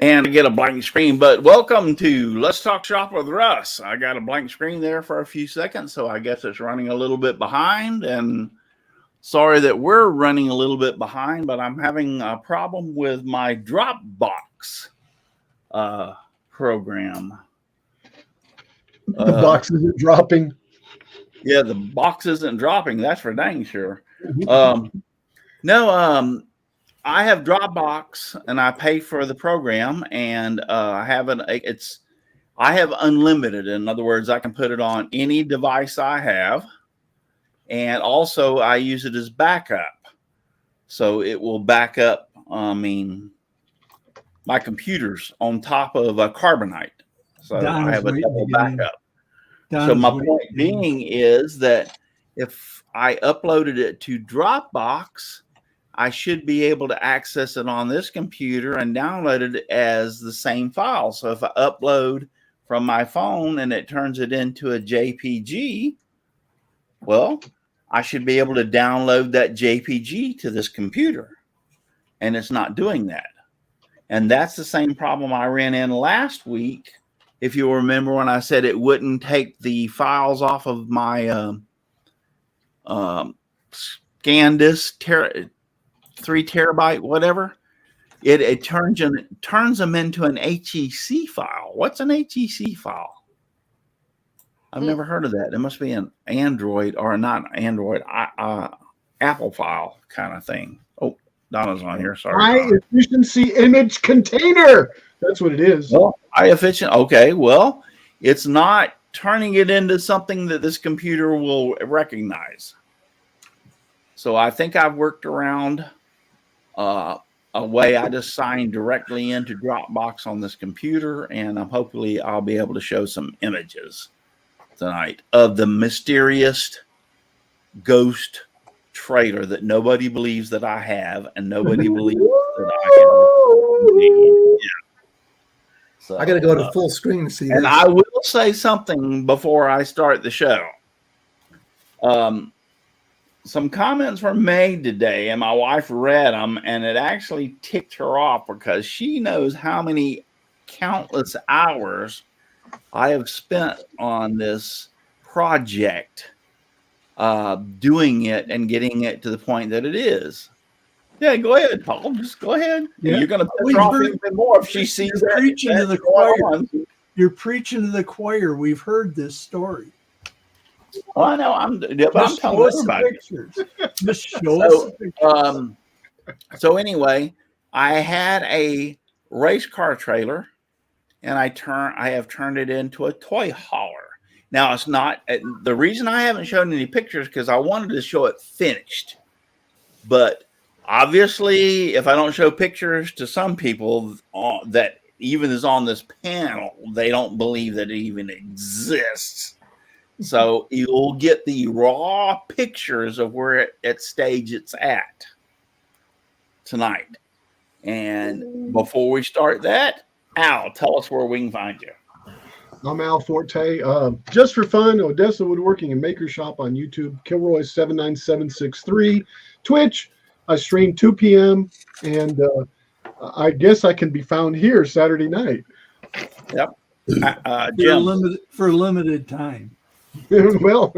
and I get a blank screen. But welcome to Let's Talk Shop with Russ. I got a blank screen there for a few seconds, so I guess it's running a little bit behind. And sorry that we're running a little bit behind, but I'm having a problem with my Dropbox program. The box isn't dropping. Yeah, the box isn't dropping. That's for dang sure. I have Dropbox and I pay for the program, and I have unlimited. In other words, I can put it on any device I have, and also I use it as backup. So it will back up. My computer's on top of a Carbonite, so I have a double backup. So my point being is that if I uploaded it to Dropbox, I should be able to access it on this computer and download it as the same file. So if I upload from my phone and it turns it into a JPG, well, I should be able to download that JPG to this computer. And it's not doing that. And that's the same problem I ran in last week. If you remember when I said it wouldn't take the files off of my ScanDisk 3 terabyte, whatever, it turns them into an HEC file. What's an HEC file? I've never heard of that. It must be an Android or not Android, Apple file kind of thing. Oh, Donna's on here. Sorry. High efficiency image container. That's what it is. Well, high efficient. Okay. Well, it's not turning it into something that this computer will recognize. So I think I've worked around a way I just signed directly into Dropbox on this computer, and hopefully I'll be able to show some images tonight of the mysterious ghost trailer that nobody believes that I have, and nobody believes that I can. Yeah. So, I got to go to full screen to see and this. I will say something before I start the show. Some comments were made today, and my wife read them, and it actually ticked her off because she knows how many countless hours I have spent on this project, doing it and getting it to the point that it is. Yeah, go ahead, Paul. Just go ahead. Yeah. You're going to piss her off even more if she sees that. Preaching to the choir. You're preaching to the choir. We've heard this story. Well, I know. I'm telling everybody. Just show us the pictures. So anyway, I had a race car trailer, and I have turned it into a toy hauler. Now it's not the reason I haven't shown any pictures because I wanted to show it finished, but obviously, if I don't show pictures to some people that even is on this panel, they don't believe that it even exists. So you'll get the raw pictures of where at stage it's at tonight. And before we start that, Al, tell us where we can find you. I'm Al Forte. Just for fun, Odessa Woodworking and Maker Shop on YouTube, Kilroy 79763. Twitch, I stream 2 p.m. and I guess I can be found here Saturday night. Yep. Jim. For a limited time. Well,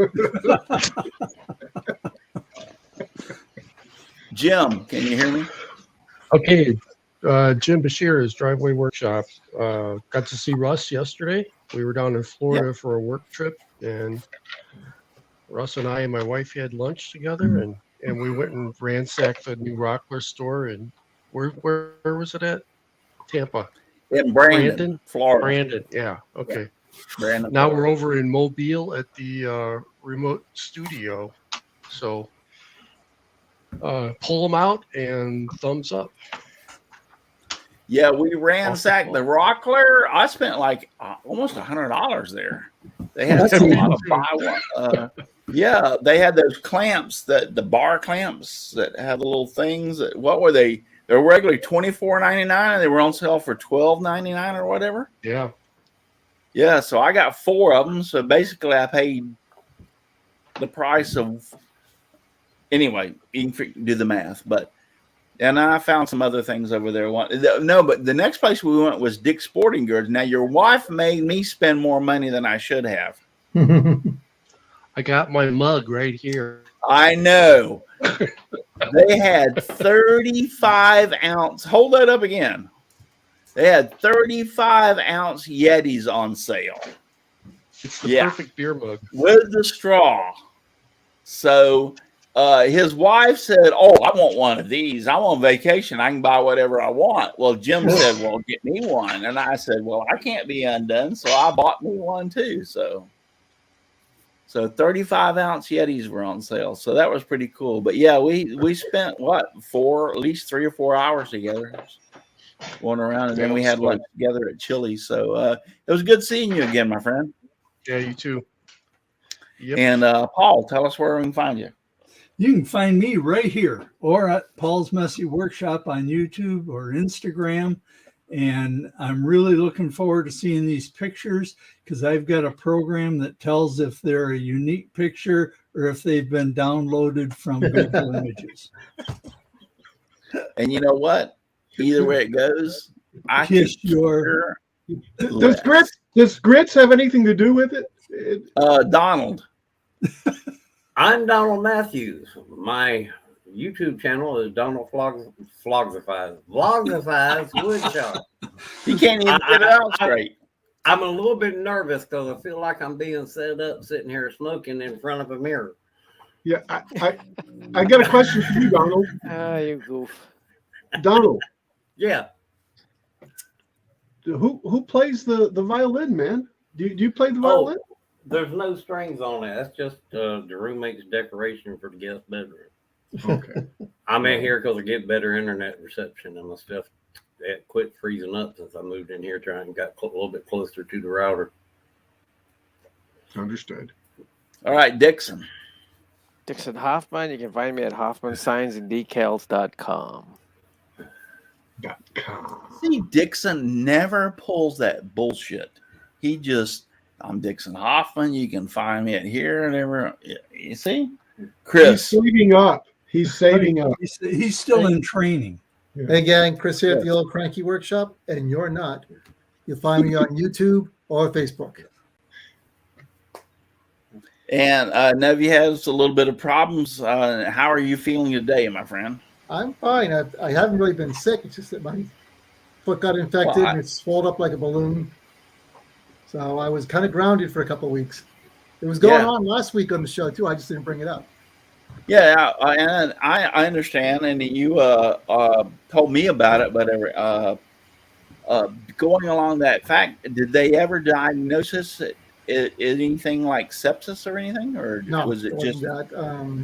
Jim, can you hear me? Okay, Jim Bashir's Driveway Workshop. Got to see Russ yesterday. We were down in Florida for a work trip, and Russ and I and my wife had lunch together, and we went and ransacked the new Rockler store. And where was it at? Tampa. In Brandon, Florida. Brandon, yeah. Okay. Yeah. Brandon, now Florida. We're over in Mobile at the remote studio. So pull them out and thumbs up. Yeah, we ransacked the Rockler. I spent like almost $100 there. They had a lot of buy one. Yeah, they had those clamps, the bar clamps that had the little things. What were they? They were regularly $24.99, and they were on sale for $12.99 or whatever. Yeah. Yeah, so I got 4 of them. So basically, I paid the price of. Anyway, you can do the math, but And I found some other things over there. No, but the next place we went was Dick's Sporting Goods. Now, your wife made me spend more money than I should have. I got my mug right here. I know. They had 35 ounce. Hold that up again. They had 35 ounce Yetis on sale. It's the perfect beer mug. With the straw. So his wife said, "Oh, I want one of these. I'm on vacation. I can buy whatever I want." Well, Jim said, "Well, get me one." And I said, "Well, I can't be undone." So I bought me one too. So 35 ounce Yetis were on sale. So that was pretty cool. But yeah, we spent at least 3 or 4 hours together going around, and then we had lunch together at Chili's. So it was good seeing you again, my friend. Yeah, you too. Yep. And Paul, tell us where we can find you. You can find me right here or at Paul's Messy Workshop on YouTube or Instagram. And I'm really looking forward to seeing these pictures because I've got a program that tells if they're a unique picture or if they've been downloaded from Google Images. And you know what? Either way it goes, I Kiss your Does grits have anything to do with it? Donald. I'm Donald Matthews. My YouTube channel is Donald Vlogifies Woodshop. You can't even get it out straight. I'm a little bit nervous because I feel like I'm being set up sitting here smoking in front of a mirror. Yeah, I got a question for you, Donald. You goof. Donald. Yeah. Who plays the violin, man? Do you play the violin? There's no strings on it. That's just the roommate's decoration for the guest bedroom. Okay. I'm in here because I get better internet reception and my stuff it quit freezing up since I moved in here trying and got a little bit closer to the router. Understood. All right, Dixon. Dixon Hoffman. You can find me at hoffmansignsandDecals.com. See, Dixon never pulls that bullshit. He just, I'm Dixon Hoffman. You can find me at here and ever. You see, Chris. He's saving up. He's saving up. He's still in training. Yeah. Hey, gang, Chris here at the Old Cranky Workshop, and you're not. You'll find me on YouTube or Facebook. And Nevi has a little bit of problems. How are you feeling today, my friend? I'm fine. I haven't really been sick. It's just that my foot got infected and it swelled up like a balloon. So I was kind of grounded for a couple of weeks. It was going on last week on the show, too. I just didn't bring it up. Yeah, and I understand. And you told me about it, but going along that fact, did they ever diagnose anything like sepsis or anything? Or no, was it just that?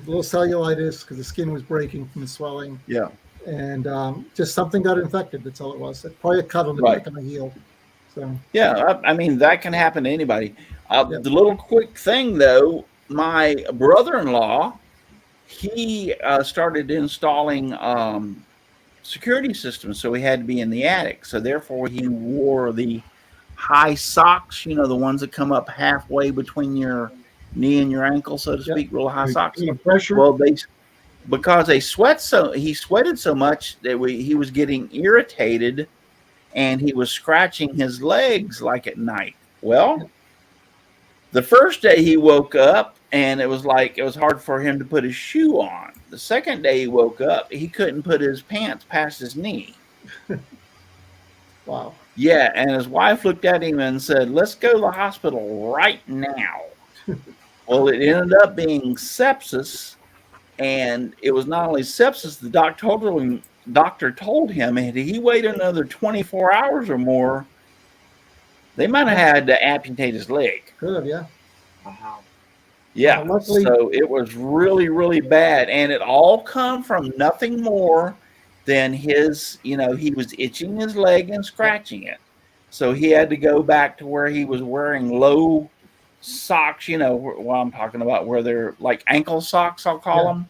Little cellulitis because the skin was breaking from the swelling. Yeah. And just something got infected. That's all it was. Probably a cut on the neck and a heel. So yeah, I mean, that can happen to anybody. The little quick thing, though, my brother-in-law, he started installing security systems, so he had to be in the attic. So therefore, he wore the high socks, you know, the ones that come up halfway between your knee and your ankle, so to speak, real high socks. Pressure. Well, because he sweated so much that he was getting irritated, and he was scratching his legs like at night. Well, the first day he woke up, and it was hard for him to put his shoe on. The second day he woke up, he couldn't put his pants past his knee. Wow. Yeah, and his wife looked at him and said, "Let's go to the hospital right now." Well, it ended up being sepsis, and it was not only sepsis. The doctor told him if he waited another 24 hours or more, they might have had to amputate his leg. Could have, yeah. Wow. Yeah, luckily, so it was really, really bad, and it all come from nothing more than his, he was itching his leg and scratching it. So he had to go back to where he was wearing low socks, what I'm talking about, where they're like ankle socks, I'll call them,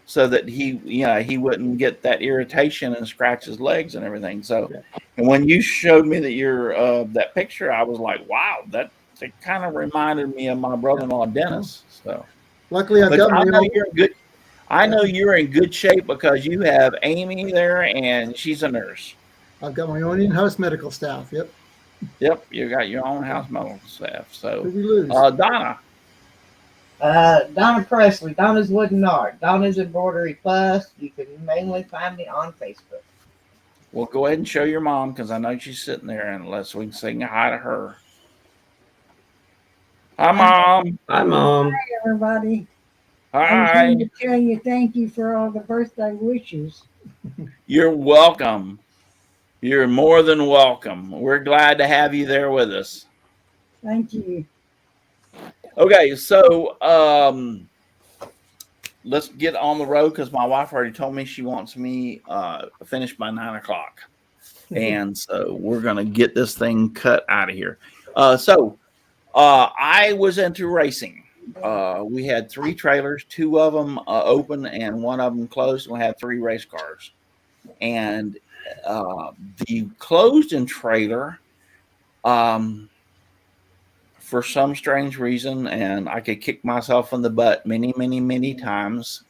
so that he wouldn't get that irritation and scratch his legs and everything. So, and when you showed me that that picture, I was like, wow, it kind of reminded me of my brother-in-law Dennis. So luckily, I know you're in good shape because you have Amy there, and she's a nurse. I've got my own in-house medical staff. Yep. Yep, you got your own house medical staff. So, Who we lose? Donna. Donna Presley, Donna's Wooden Art, Donna's Embroidery Plus. You can mainly find me on Facebook. Well, go ahead and show your mom because I know she's sitting there, and let's we can sing hi to her. Hi, Mom. Hi, Mom. Hi, everybody. Hi. I'm here to tell you thank you for all the birthday wishes. You're welcome. You're more than welcome. We're glad to have you there with us. Thank you. Okay, so let's get on the road because my wife already told me she wants me finished by 9 o'clock. And so we're going to get this thing cut out of here. I was into racing. We had 3 trailers, 2 of them open and 1 of them closed. And we had 3 race cars. And the closed-in trailer, for some strange reason, and I could kick myself in the butt many, many, many times,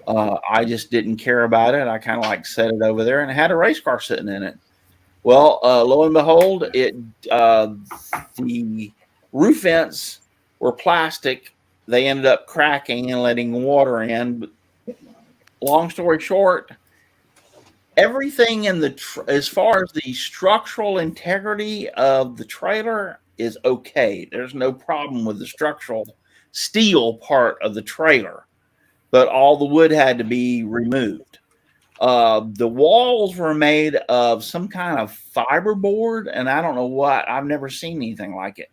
I just didn't care about it. I kind of like set it over there, and it had a race car sitting in it. Well, lo and behold, the roof vents were plastic. They ended up cracking and letting water in. But long story short, everything in as far as the structural integrity of the trailer is okay. There's no problem with the structural steel part of the trailer, but all the wood had to be removed. The walls were made of some kind of fiberboard, and I don't know what. I've never seen anything like it.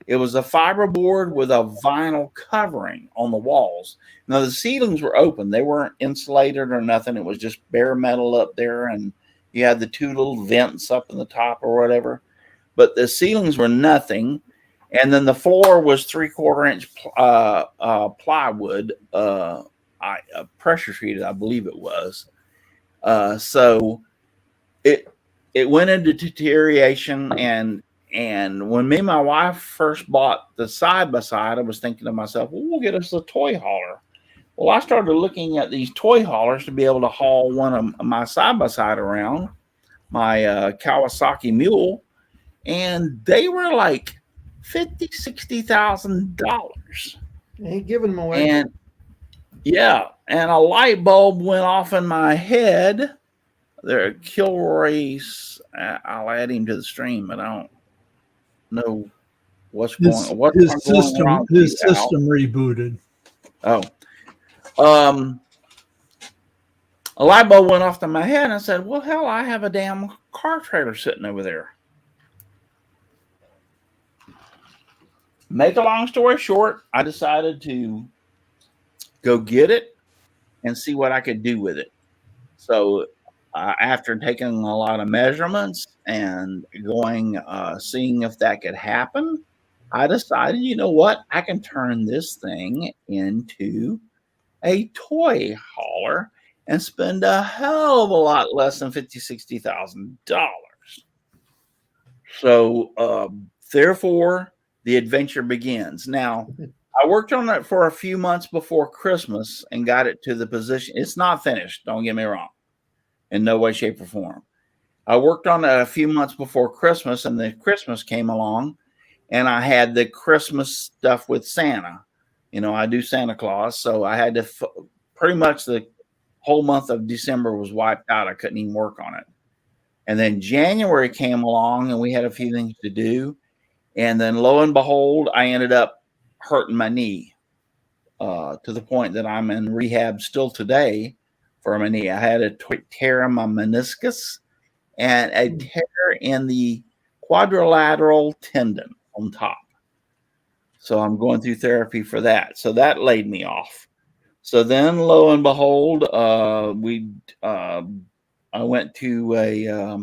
It was a fiberboard with a vinyl covering on the walls. Now, the ceilings were open. They weren't insulated or nothing. It was just bare metal up there, and you had the 2 little vents up in the top or whatever. But the ceilings were nothing. And then the floor was 3/4 inch plywood, pressure treated, I believe it was. So it went into deterioration. And when me and my wife first bought the side-by-side, I was thinking to myself, well, we'll get us a toy hauler. Well, I started looking at these toy haulers to be able to haul one of my side-by-side around, my Kawasaki Mule, and they were like $50,000-$60,000. Ain't giving them away. And yeah, and a light bulb went off in my head. There, Kilroy's. I'll add him to the stream, but I don't know what's going on. His system rebooted. Oh, a light bulb went off in my head, and I said, "Well, hell, I have a damn car trailer sitting over there." Make a long story short, I decided to go get it and see what I could do with it. So after taking a lot of measurements and going, seeing if that could happen, I decided, you know what? I can turn this thing into a toy hauler and spend a hell of a lot less than $50,000-$60,000. So therefore, the adventure begins. Now, I worked on it for a few months before Christmas and got it to the position. It's not finished, don't get me wrong, in no way, shape, or form. I worked on it a few months before Christmas, and then Christmas came along, and I had the Christmas stuff with Santa. You know, I do Santa Claus, so I had to pretty much the whole month of December was wiped out. I couldn't even work on it. And then January came along, and we had a few things to do. And then lo and behold, I ended up hurting my knee to the point that I'm in rehab still today for my knee. I had a tear in my meniscus and a tear in the quadrilateral tendon on top. So I'm going through therapy for that. So that laid me off. So then lo and behold, I went to a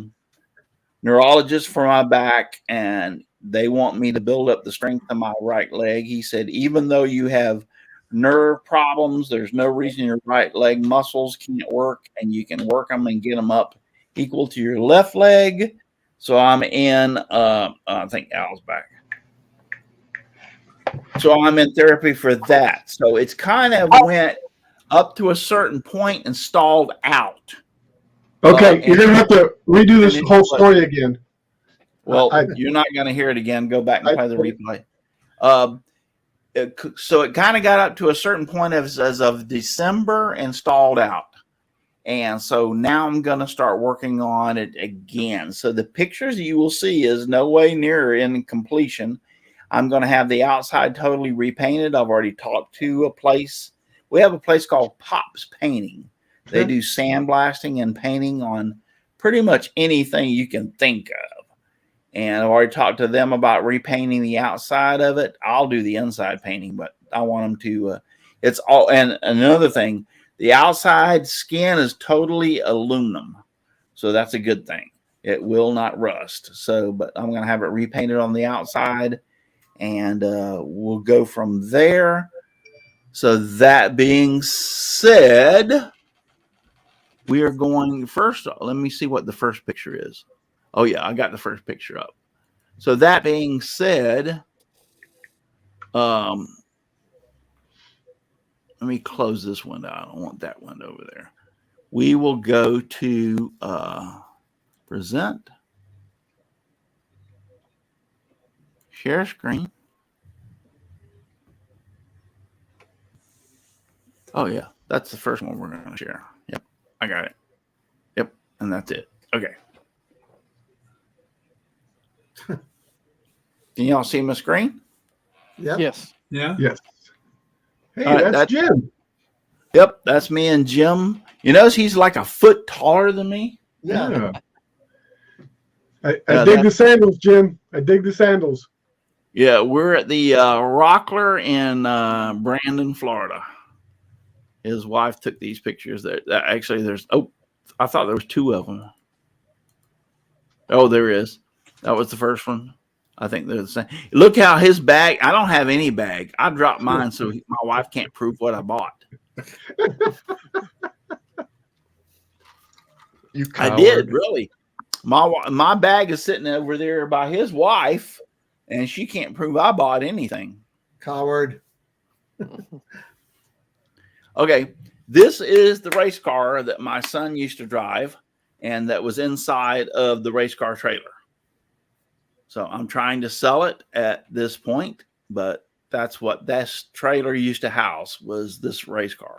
neurologist for my back, and they want me to build up the strength of my right leg. He said, even though you have nerve problems, there's no reason your right leg muscles can't work, and you can work them and get them up equal to your left leg. So I'm in, I think Al's back. So I'm in therapy for that. So it's kind of went up to a certain point and stalled out. Okay, you're gonna have to redo this and whole story again. Well, I- you're not going to hear it again. Go back and play the replay. So it kind of got up to a certain point as of December and stalled out. And so now I'm going to start working on it again. So the pictures you will see is no way near in completion. I'm going to have the outside totally repainted. I've already talked to a place. We have a place called Pops Painting. They do sandblasting and painting on pretty much anything you can think of. And I've already talked to them about repainting the outside of it. I'll do the inside painting, but I want them to, it's all, and another thing, the outside skin is totally aluminum. So that's a good thing. It will not rust. So, but I'm going to have it repainted on the outside and we'll go from there. So that being said, we are going first. Let me see what the first picture is. Oh yeah, I got the first picture up. So that being said, let me close this window. I don't want that window over there. We will go to present, share screen. Oh yeah, that's the first one we're going to share. Yep, I got it. Yep, and that's it. Okay. Can y'all see my screen? Yep. Yes. Yeah. Yes. Hey, All right, that's Jim. Yep, that's me and Jim. You notice he's like a foot taller than me. Yeah. I dig the sandals, Jim. I dig the sandals. Yeah, we're at the Rockler in Brandon, Florida. His wife took these pictures. That actually, there's I thought there was two of them. Oh, there is. That was the first one. I think they're the same. Look how his bag. I don't have any bag. I dropped mine so my wife can't prove what I bought. You coward. I did, really. My bag is sitting over there by his wife, and she can't prove I bought anything. Coward. Okay, this is the race car that my son used to drive, and that was inside of the race car trailer. So I'm trying to sell it at this point, but that's what this trailer used to house, was this race car.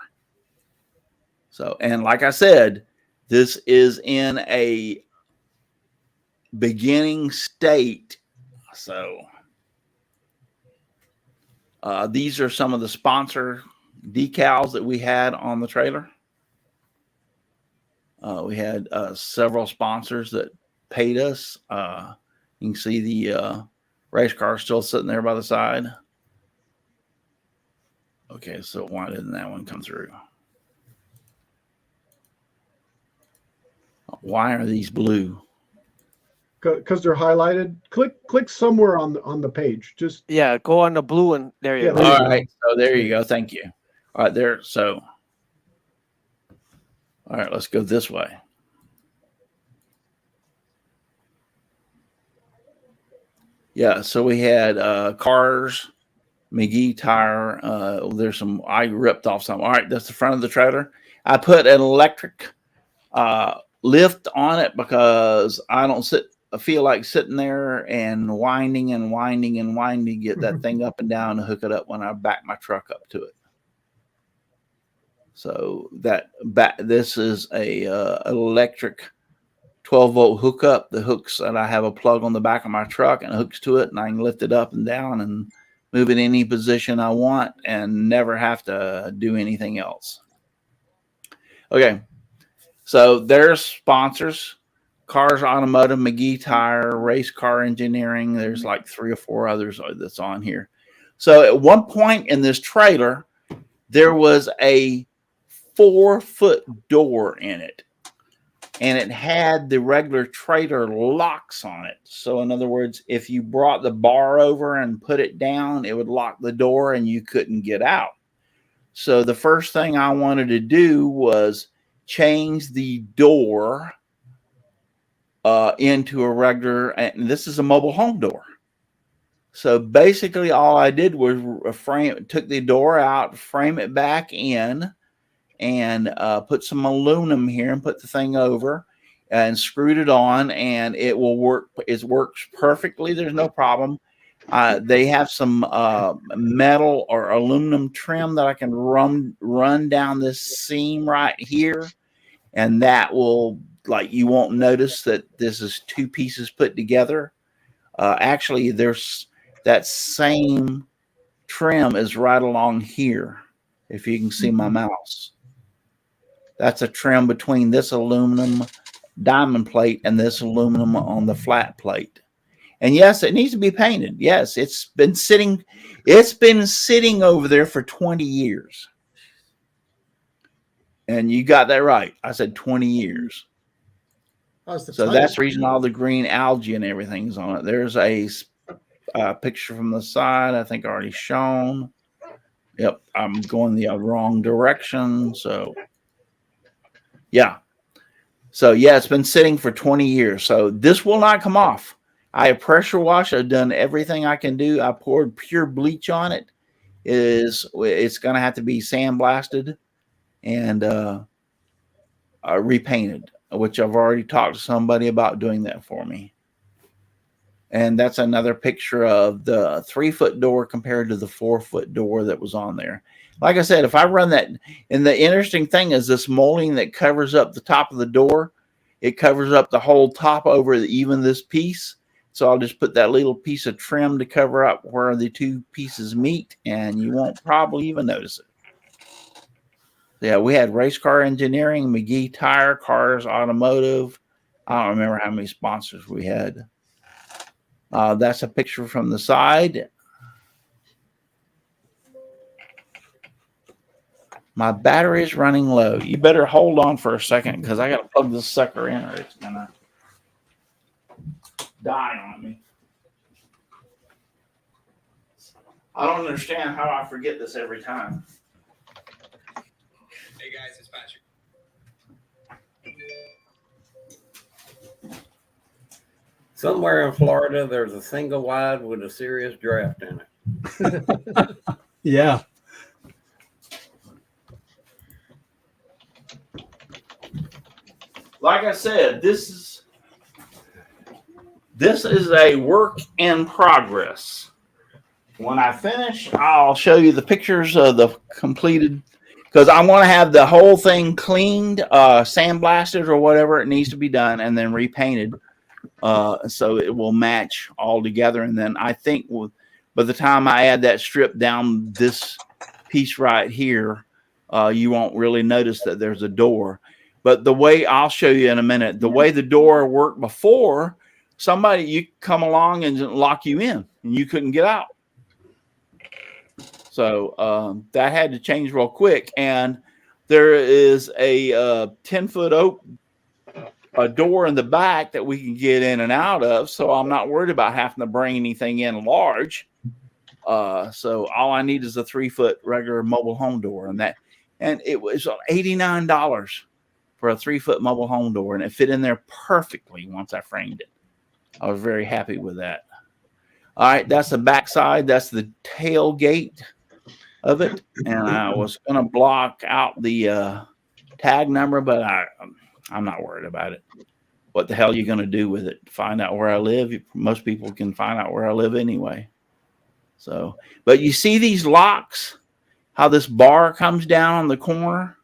So, and like I said, this is in a beginning state. So these are some of the sponsor decals that we had on the trailer. We had several sponsors that paid us. You can see the race car still sitting there by the side. Okay, so why didn't that one come through? Why are these blue? Because they're highlighted. Click somewhere on the page. Just Yeah, go on the blue and there you Yeah, go. there you All right, so there you go. Thank you. All right, there. So, all right, let's go this way. Yeah, so we had cars, McGee tire. There's some, I ripped off some. All right, that's the front of the trailer. I put an electric lift on it because I don't feel like sitting there and winding to get that thing up and down and hook it up when I back my truck up to it. So this is a electric 12-volt hookup that hooks, and I have a plug on the back of my truck and it hooks to it, and I can lift it up and down and move it any position I want and never have to do anything else. Okay, so there's sponsors: Cars Automotive, McGee Tire, Race Car Engineering. There's like 3 or 4 others that's on here. So at one point in this trailer, there was a 4-foot door in it, and it had the regular trailer locks on it. So in other words, if you brought the bar over and put it down, it would lock the door and you couldn't get out. So the first thing I wanted to do was change the door into a regular, and this is a mobile home door. So basically all I did was took the door out, frame it back in, and put some aluminum here and put the thing over and screwed it on, and it will work. It works perfectly. There's no problem. They have some metal or aluminum trim that I can run down this seam right here, and that will, like, you won't notice that this is two pieces put together. Actually, there's that same trim is right along here. If you can see my mouse, that's a trim between this aluminum diamond plate and this aluminum on the flat plate. And yes, it needs to be painted. Yes, it's been sitting over there for 20 years. And you got that right. I said 20 years. So that's the reason all the green algae and everything's on it. There's a picture from the side, I think already shown. Yep, I'm going the wrong direction. So, yeah. So, yeah, it's been sitting for 20 years. So this will not come off. I have pressure washed. I've done everything I can do. I poured pure bleach on it. It's going to have to be sandblasted and repainted, which I've already talked to somebody about doing that for me. And that's another picture of the 3-foot door compared to the 4-foot door that was on there. Like I said, if I run that, and the interesting thing is this molding that covers up the top of the door, it covers up the whole top over even this piece. So I'll just put that little piece of trim to cover up where the two pieces meet, and you won't probably even notice it. Yeah, we had Race Car Engineering, McGee Tire, Cars Automotive. I don't remember how many sponsors we had. That's a picture from the side. My battery is running low. You better hold on for a second because I got to plug this sucker in or it's going to die on me. I don't understand how I forget this every time. Hey guys, it's Patrick. Somewhere in Florida, there's a single wide with a serious draft in it. Yeah. Like I said, this is a work in progress. When I finish, I'll show you the pictures of the completed, because I want to have the whole thing cleaned, sandblasted or whatever it needs to be done, and then repainted. So it will match all together. And then I think by the time I add that strip down this piece right here, you won't really notice that there's a door. But the way I'll show you in a minute, the way the door worked before, you come along and lock you in and you couldn't get out. So that had to change real quick. And there is a 10-foot a door in the back that we can get in and out of. So I'm not worried about having to bring anything in large. So all I need is a 3-foot regular mobile home door, and it was $89 for a 3-foot mobile home door, and it fit in there perfectly once I framed it. I was very happy with that. All right, that's the back side. That's the tailgate of it, and I was going to block out the tag number, but I'm not worried about it. What the hell are you going to do with it? Find out where I live? Most people can find out where I live anyway. So, but you see these locks, how this bar comes down on the corner?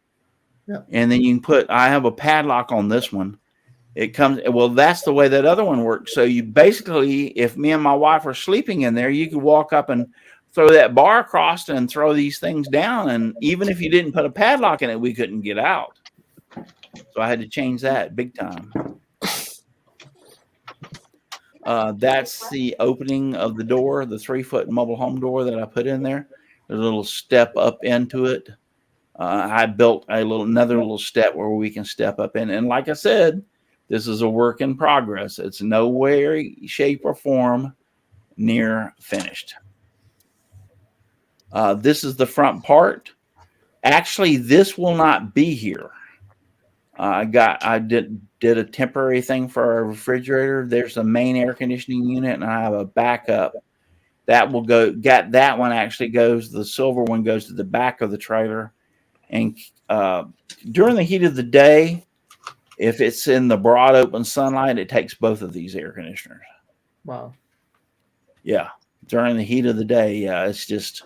Yeah. And then you can I have a padlock on this one. It comes, well, that's the way that other one works. So you basically, if me and my wife are sleeping in there, you could walk up and throw that bar across and throw these things down. And even if you didn't put a padlock in it, we couldn't get out. So I had to change that big time. That's the opening of the door, the 3-foot mobile home door that I put in there. There's a little step up into it. I built another little step where we can step up in. And like I said, this is a work in progress. It's no way, shape, or form near finished. This is the front part. Actually, this will not be here. I did a temporary thing for our refrigerator. There's the main air conditioning unit, and I have a backup that will go. That one actually goes. The silver one goes to the back of the trailer, And during the heat of the day, if it's in the broad open sunlight, it takes both of these air conditioners. Wow. Yeah. During the heat of the day. Yeah. It's just,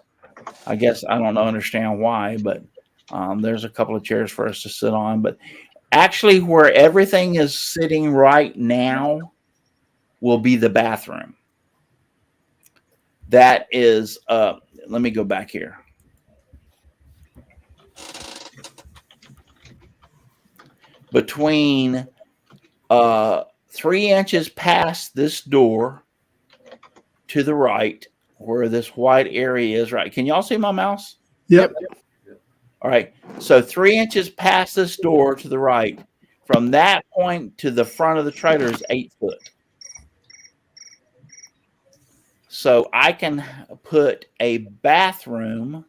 I guess I don't understand why, but there's a couple of chairs for us to sit on. But actually, where everything is sitting right now will be the bathroom. That is, let me go back here. Between 3 inches past this door to the right, where this white area is, right? Can y'all see my mouse? Yep. All right. So 3 inches past this door to the right, from that point to the front of the trailer is 8 foot. So I can put a bathroom.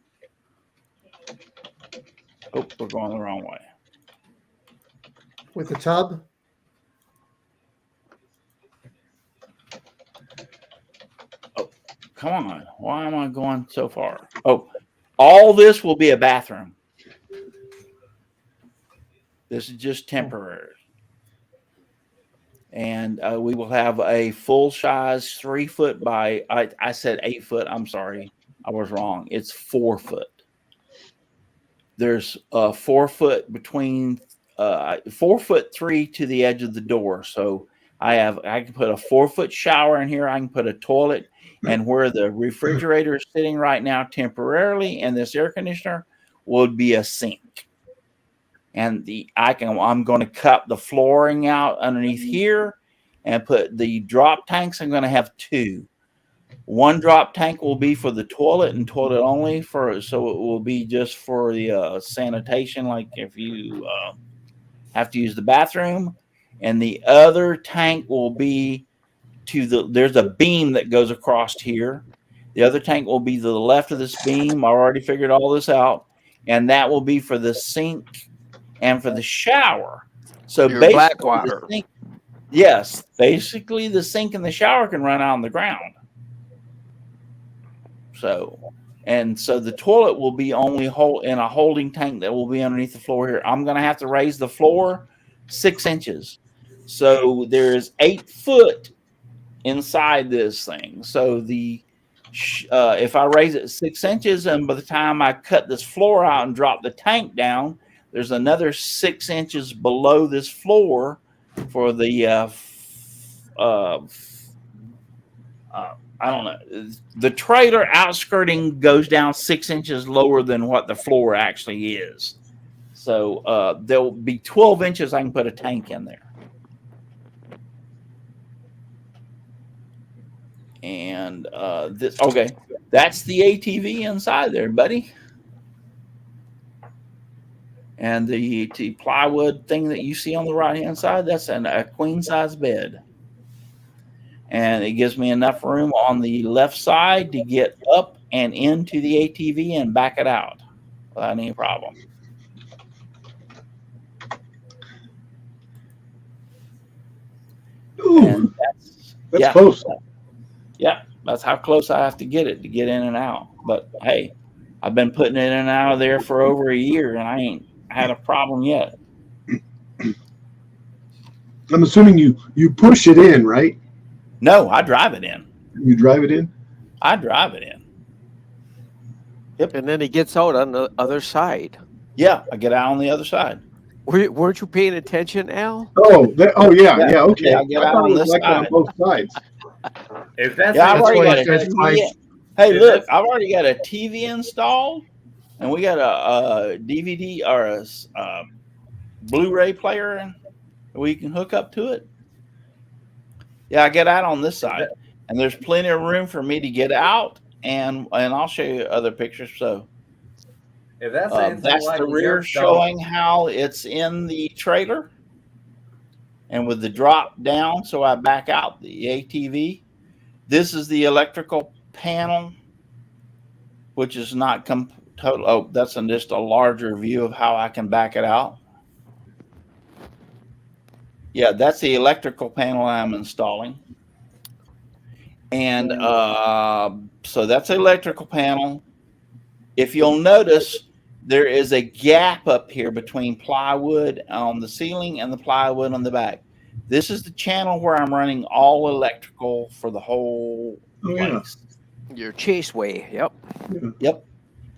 Oh, we're going the wrong way. With the tub? Oh, come on. Why am I going so far? Oh, all this will be a bathroom. This is just temporary. And we will have a full size 3 foot by, I said 8 foot. I'm sorry. I was wrong. It's 4 foot. There's 4 foot between 4'3" to the edge of the door. So I can put a 4 foot shower in here. I can put a toilet, and where the refrigerator is sitting right now temporarily, and this air conditioner would be a sink. And I'm going to cut the flooring out underneath here and put the drop tanks. I'm going to have 2. One drop tank will be for the toilet and toilet only, so it will be just for the sanitation, like if you have to use the bathroom. And the other tank will be there's a beam that goes across here. The other tank will be to the left of this beam. I already figured all this out. And that will be for the sink and for the shower. So Your basically, black water. Yes, basically the sink and the shower can run out on the ground. So the toilet will be only in a holding tank that will be underneath the floor here. I'm going to have to raise the floor 6 inches. So there's 8 foot inside this thing. So if I raise it 6 inches, and by the time I cut this floor out and drop the tank down, there's another 6 inches below this floor for the I don't know. The trailer outskirting goes down 6 inches lower than what the floor actually is. So there'll be 12 inches I can put a tank in there. And that's the ATV inside there, buddy. And the plywood thing that you see on the right-hand side, that's a queen-size bed. And it gives me enough room on the left side to get up and into the ATV and back it out without any problem. Ooh, that's close. Yeah, that's how close I have to get it to get in and out. But hey, I've been putting it in and out of there for over a year, and I ain't had a problem yet. I'm assuming you push it in, right? No, I drive it in. You drive it in? I drive it in. Yep. And then he gets out on the other side. Yeah, I get out on the other side. Weren't you paying attention, Al? Oh, yeah. Okay. Yeah, I get out thought on it was this like side. on both sides. If that's Yeah, I've already got a that's TV. Hey, look, I've already got a TV installed, and we got a DVD or a Blu-ray player, and we can hook up to it. Yeah, I get out on this side, and there's plenty of room for me to get out, and I'll show you other pictures. So if that's that's the rear showing how it's in the trailer, and with the drop down, so I back out the ATV. This is the electrical panel, which is not total. Oh, that's just a larger view of how I can back it out. Yeah, that's the electrical panel I'm installing. And so that's the electrical panel. If you'll notice, there is a gap up here between plywood on the ceiling and the plywood on the back. This is the channel where I'm running all electrical for the whole place. Your chaseway. Yep. Yep.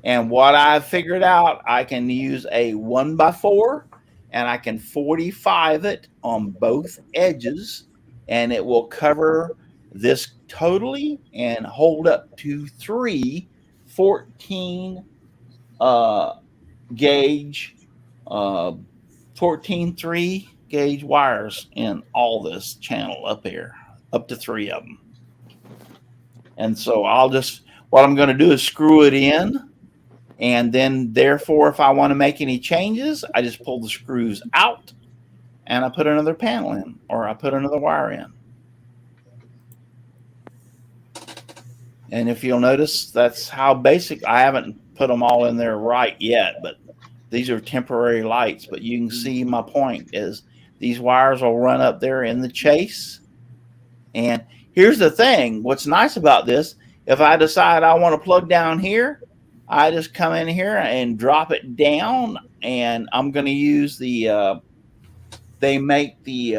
And what I've figured out, I can use a 1x4 and I can 45 it on both edges, and it will cover this totally and hold up to 3 14 gauge 14.3 gauge wires in all this channel up here, up to 3 of them. And so what I'm going to do is screw it in, and then therefore if I want to make any changes, I just pull the screws out and I put another panel in, or I put another wire in. And if you'll notice, that's how basic. I haven't put them all in there right yet, but these are temporary lights. But you can see my point is these wires will run up there in the chase. And here's the thing. What's nice about this, if I decide I want to plug down here, I just come in here and drop it down, and I'm going to use the they make the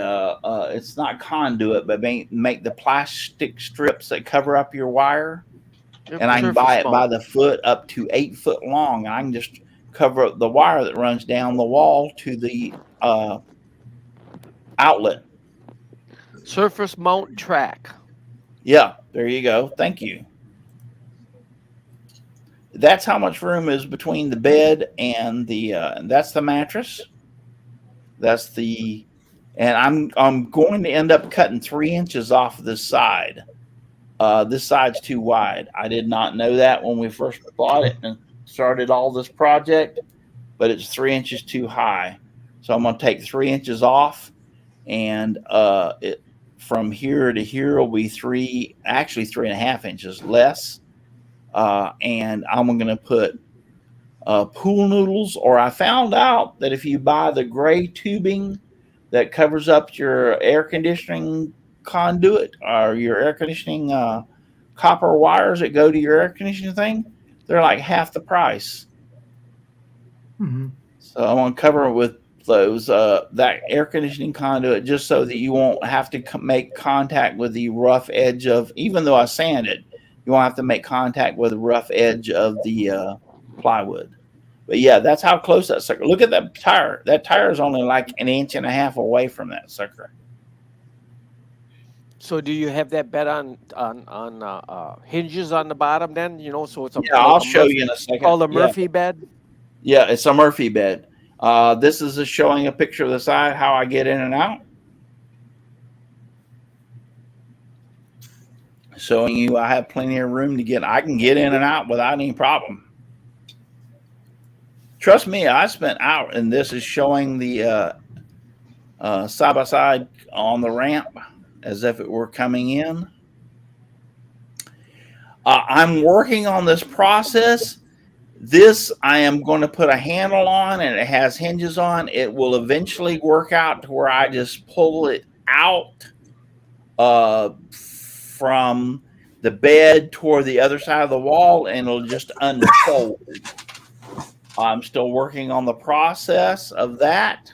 it's not conduit, but make the plastic strips that cover up your wire. And I can buy it by the foot up to 8 foot long, and I can just cover up the wire that runs down the wall to the outlet. Surface mount track. Yeah, there you go. Thank you. That's how much room is between the bed and the that's the mattress. That's the, and I'm going to end up cutting 3 inches off of this side. This side's too wide. I did not know that when we first bought it and started all this project, but it's 3 inches too high. So I'm going to take 3 inches off, and it from here to here will be 3.5 inches less. And I'm going to put pool noodles, or I found out that if you buy the gray tubing that covers up your air conditioning conduit or your air conditioning copper wires that go to your air conditioning thing, they're like half the price. Mm-hmm. So I want to cover it with those that air conditioning conduit, just so that you won't have to make contact with the rough edge of, even though I sanded, you won't have to make contact with the rough edge of the plywood. But yeah, that's how close that sucker. Look at that tire. That tire is only like 1.5 inches away from that sucker. So do you have that bed on hinges on the bottom then? You know, so it's a, yeah. I'll show you in a second. Called a Murphy bed. Yeah, it's a Murphy bed. This is showing a picture of the side, how I get in and out. Showing you I have plenty of room to get. I can get in and out without any problem. Trust me, I spent out, and this is showing the side by side on the ramp as if it were coming in. I'm working on this process. This I am going to put a handle on, and it has hinges on. It will eventually work out to where I just pull it out from the bed toward the other side of the wall, and it'll just unfold. I'm still working on the process of that.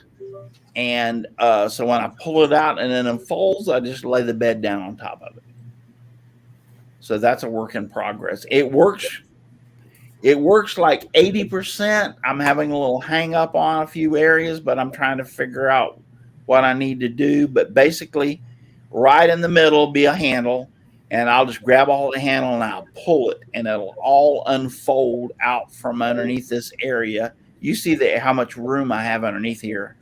And so when I pull it out and it unfolds, I just lay the bed down on top of it. So that's a work in progress. It works like 80%. I'm having a little hang up on a few areas, but I'm trying to figure out what I need to do. But basically, right in the middle will be a handle, and I'll just grab all the handle and I'll pull it, and it'll all unfold out from underneath this area. You see how much room I have underneath here.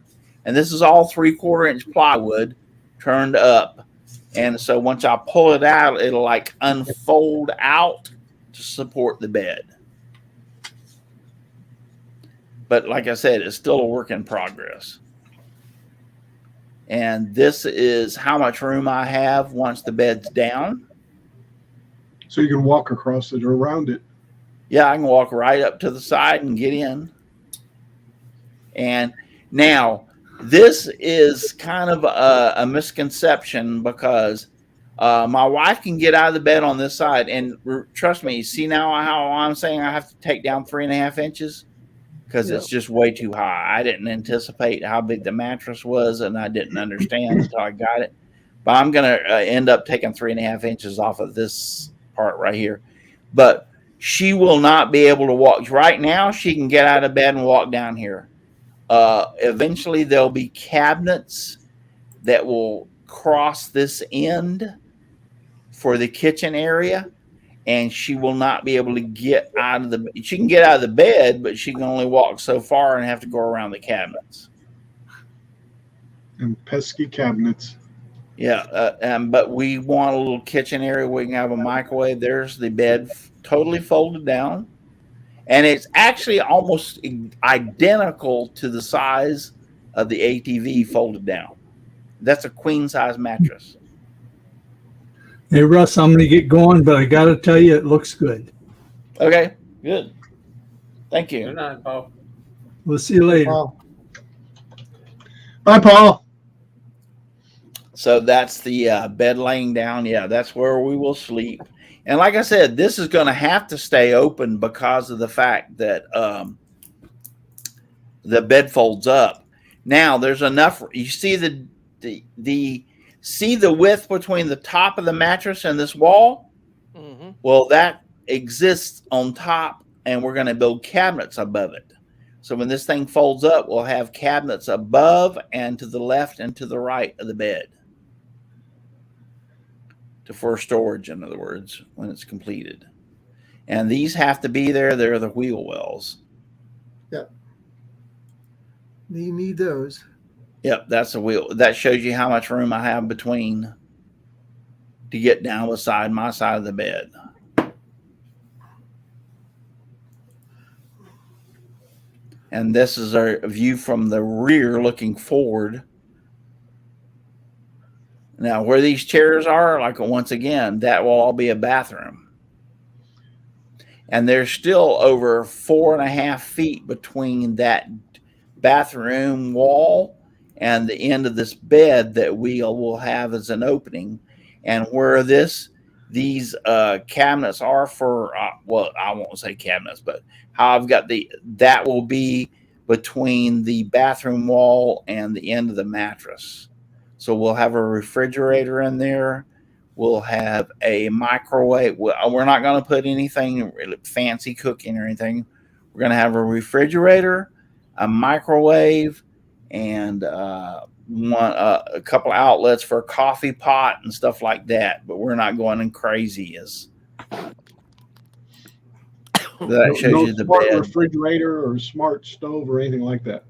And this is all 3/4 inch plywood turned up. And so once I pull it out, it'll like unfold out to support the bed. But like I said, it's still a work in progress. And this is how much room I have once the bed's down. So you can walk across it or around it. Yeah, I can walk right up to the side and get in. And now this is kind of a misconception, because my wife can get out of the bed on this side. And trust me, see now how I'm saying I have to take down 3.5 inches? because it's just way too high. I didn't anticipate how big the mattress was, and I didn't understand until I got it. But I'm going to end up taking 3.5 inches off of this part right here. But she will not be able to walk. Right now, she can get out of bed and walk down here. Eventually, there'll be cabinets that will cross this end for the kitchen area, and she will not be able to get out of the. She can get out of the bed, but she can only walk so far and have to go around the cabinets. And pesky cabinets. Yeah, but we want a little kitchen area where we can have a microwave. There's the bed totally folded down. And it's actually almost identical to the size of the ATV folded down. That's a queen size mattress. Hey, Russ, I'm going to get going, but I got to tell you, it looks good. Okay, good. Thank you. Good night, Paul. We'll see you later. Paul. Bye, Paul. So that's the bed laying down. Yeah, that's where we will sleep. And like I said, this is going to have to stay open because of the fact that the bed folds up. Now there's enough. You see see the width between the top of the mattress and this wall? Mm-hmm. Well, that exists on top, and we're going to build cabinets above it. So when this thing folds up, we'll have cabinets above and to the left and to the right of the bed. For storage, in other words, when it's completed. And these have to be there. They're the wheel wells. Yep. You need those. Yep, that's a wheel. That shows you how much room I have between to get down beside my side of the bed. And this is our view from the rear looking forward. Now, where these chairs are, like once again, that will all be a bathroom. And there's still over 4.5 feet between that bathroom wall and the end of this bed that we will have as an opening. And where these cabinets are for, well, I won't say cabinets, but how I've got that will be between the bathroom wall and the end of the mattress. So we'll have a refrigerator in there. We'll have a microwave. We're not going to put anything really fancy cooking or anything. We're going to have a refrigerator, a microwave, and a couple of outlets for a coffee pot and stuff like that. But we're not going in crazy as that shows no you the smart bed. refrigerator or smart stove or anything like that.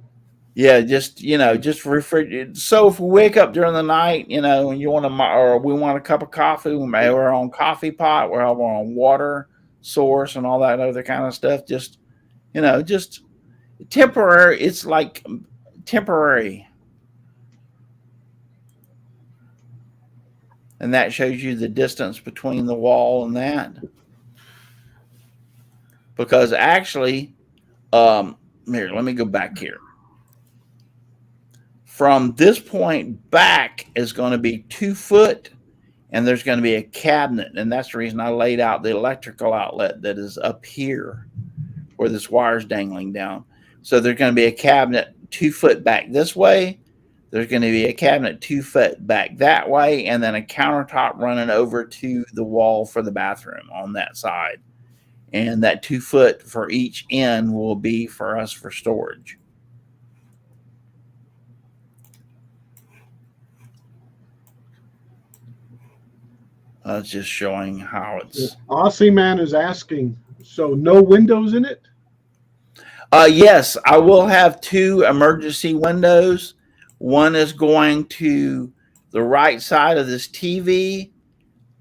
Yeah, just refrigerate. So if we wake up during the night, and you want or we want a cup of coffee, we're on coffee pot, we're on water source and all that other kind of stuff. Just temporary. It's like temporary. And that shows you the distance between the wall and that. Because actually, here, let me go back here. From this point back is going to be 2 foot, and there's going to be a cabinet. And that's the reason I laid out the electrical outlet that is up here where this wire's dangling down. So there's going to be a cabinet 2 foot back this way. There's going to be a cabinet 2 foot back that way, and then a countertop running over to the wall for the bathroom on that side. And that 2 foot for each end will be for us for storage. It's just showing how it's. Aussie Man is asking, so no windows in it? Yes, I will have 2 emergency windows. One is going to the right side of this TV.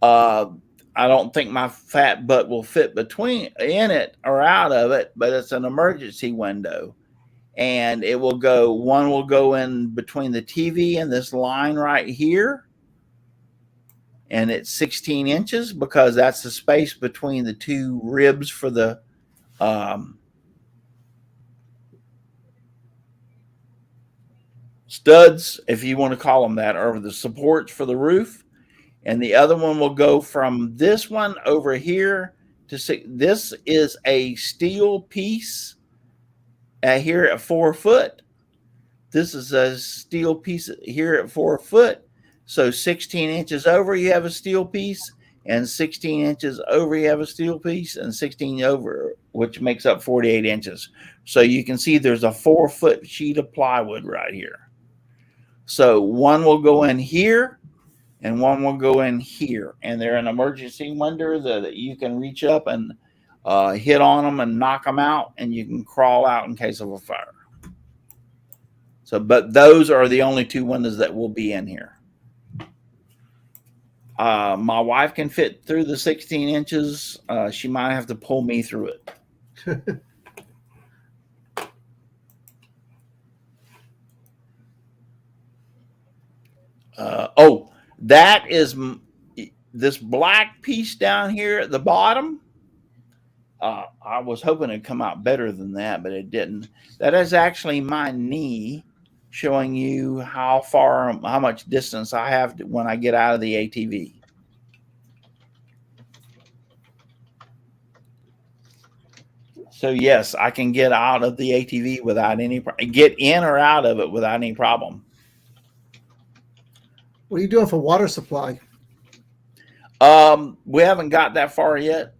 I don't think my fat butt will fit in it or out of it, but it's an emergency window. And one will go in between the TV and this line right here. And it's 16 inches because that's the space between the 2 ribs for the studs, if you want to call them that, or the supports for the roof. And the other one will go from this one over here to this is a steel piece, here at 4 foot. This is a steel piece here at 4 foot. So 16 inches over, you have a steel piece, and 16 inches over, you have a steel piece, and 16 over, which makes up 48 inches. So you can see there's a 4 foot sheet of plywood right here. So one will go in here, and one will go in here. And they're an emergency window that you can reach up and hit on them and knock them out, and you can crawl out in case of a fire. So, but those are the only 2 windows that will be in here. My wife can fit through the 16 inches. She might have to pull me through it. Oh, that is this black piece down here at the bottom. I was hoping it'd come out better than that, but it didn't. That is actually my knee, showing you how much distance I have when I get out of the ATV. So yes, I can get out of the ATV without get in or out of it without any problem. What are you doing for water supply? We haven't got that far yet.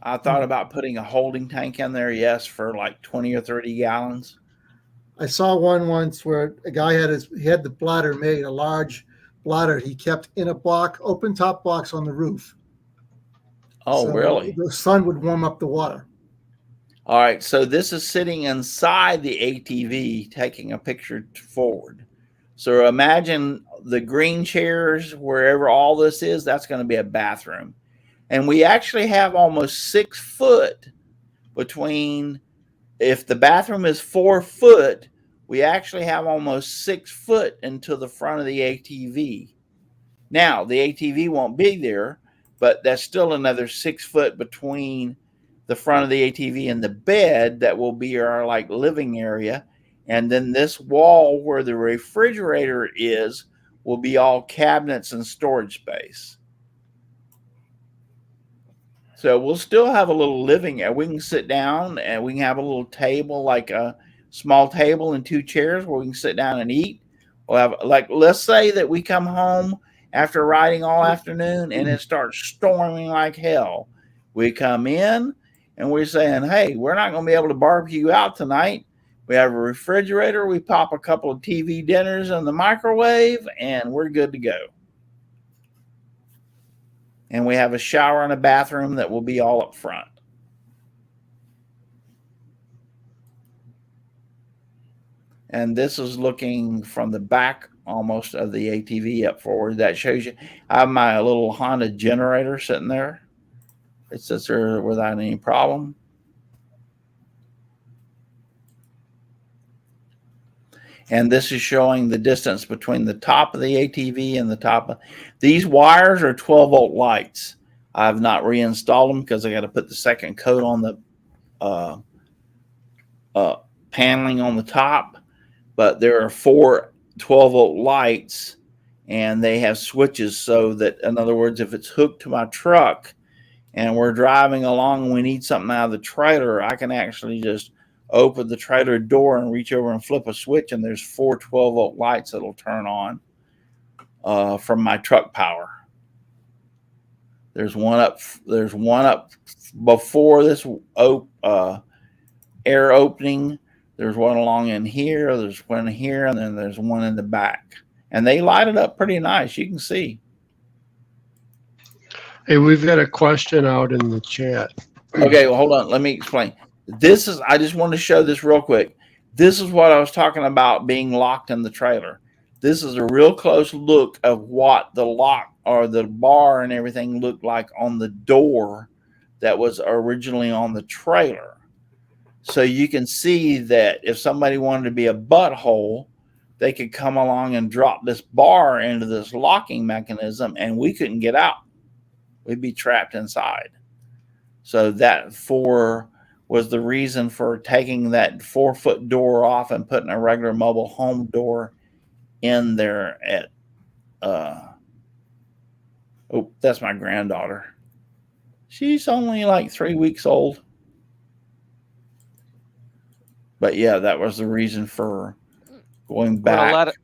I thought about putting a holding tank in there, yes, for like 20 or 30 gallons. I saw one once where a guy had the bladder made, a large bladder he kept in a open top box on the roof. Oh, so really? The sun would warm up the water. All right, so this is sitting inside the ATV, taking a picture forward. So imagine the green chairs, wherever all this is, that's going to be a bathroom. And we actually have almost 6 foot between, if the bathroom is 4 foot, we actually have almost 6 foot into the front of the ATV. Now, the ATV won't be there, but that's still another 6 foot between the front of the ATV and the bed that will be our like living area. And then this wall where the refrigerator is will be all cabinets and storage space. So we'll still have a little living area. We can sit down and we can have a little table, like a small table and 2 chairs where we can sit down and eat. We'll have, like, let's say that we come home after riding all afternoon and it starts storming like hell. We come in and we're saying, hey, we're not going to be able to barbecue out tonight. We have a refrigerator. We pop a couple of TV dinners in the microwave and we're good to go. And we have a shower and a bathroom that will be all up front. And this is looking from the back almost of the ATV up forward. That shows you I have my little Honda generator sitting there. It sits there without any problem. And this is showing the distance between the top of the ATV and the top of these wires are 12-volt lights. I've not reinstalled them because I got to put the second coat on the paneling on the top. But there are 4 12-volt lights, and they have switches so that, in other words, if it's hooked to my truck and we're driving along and we need something out of the trailer, I can actually just open the trailer door and reach over and flip a switch, and there's 4 12-volt lights that'll turn on from my truck power. There's one up before this air opening. There's one along in here, there's one here, and then there's one in the back. And they light it up pretty nice. You can see. Hey, we've got a question out in the chat. Okay, well, hold on. Let me explain. I just want to show this real quick. This is what I was talking about being locked in the trailer. This is a real close look of what the lock or the bar and everything looked like on the door that was originally on the trailer. So you can see that if somebody wanted to be a butthole, they could come along and drop this bar into this locking mechanism and we couldn't get out. We'd be trapped inside. So that was the reason for taking that 4-foot door off and putting a regular mobile home door in there at, oh, that's my granddaughter. She's only like 3 weeks old. But yeah, that was the reason for going back.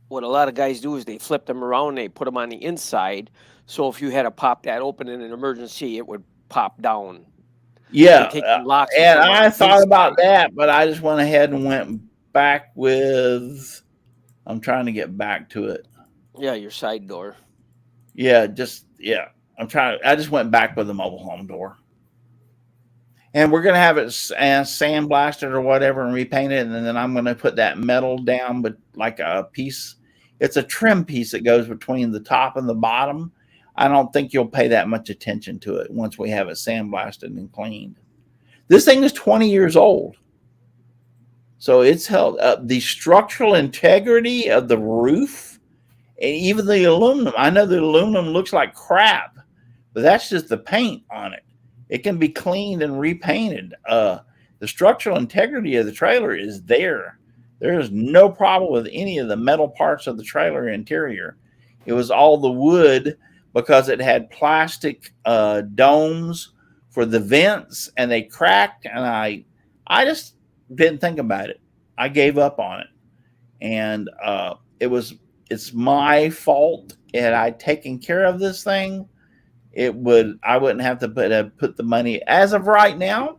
What a lot of guys do is they flip them around, they put them on the inside. So if you had to pop that open in an emergency, it would pop down. Yeah, They take the locks and put 'em on I the thought about inside. that, but I just went ahead and went back with. I'm trying to get back to it. Yeah, your side door. Yeah, I just went back with the mobile home door. And we're going to have it sandblasted or whatever and repainted. And then I'm going to put that metal down, but like a piece. It's a trim piece that goes between the top and the bottom. I don't think you'll pay that much attention to it once we have it sandblasted and cleaned. This thing is 20 years old. So it's held up. The structural integrity of the roof and even the aluminum. I know the aluminum looks like crap, but that's just the paint on it. It can be cleaned and repainted. The structural integrity of the trailer is there. There is no problem with any of the metal parts of the trailer interior. It was all the wood because it had plastic domes for the vents, and they cracked, and I just didn't think about it. I gave up on it. And it's my fault. Had I taken care of this thing, I wouldn't have to put the money as of right now.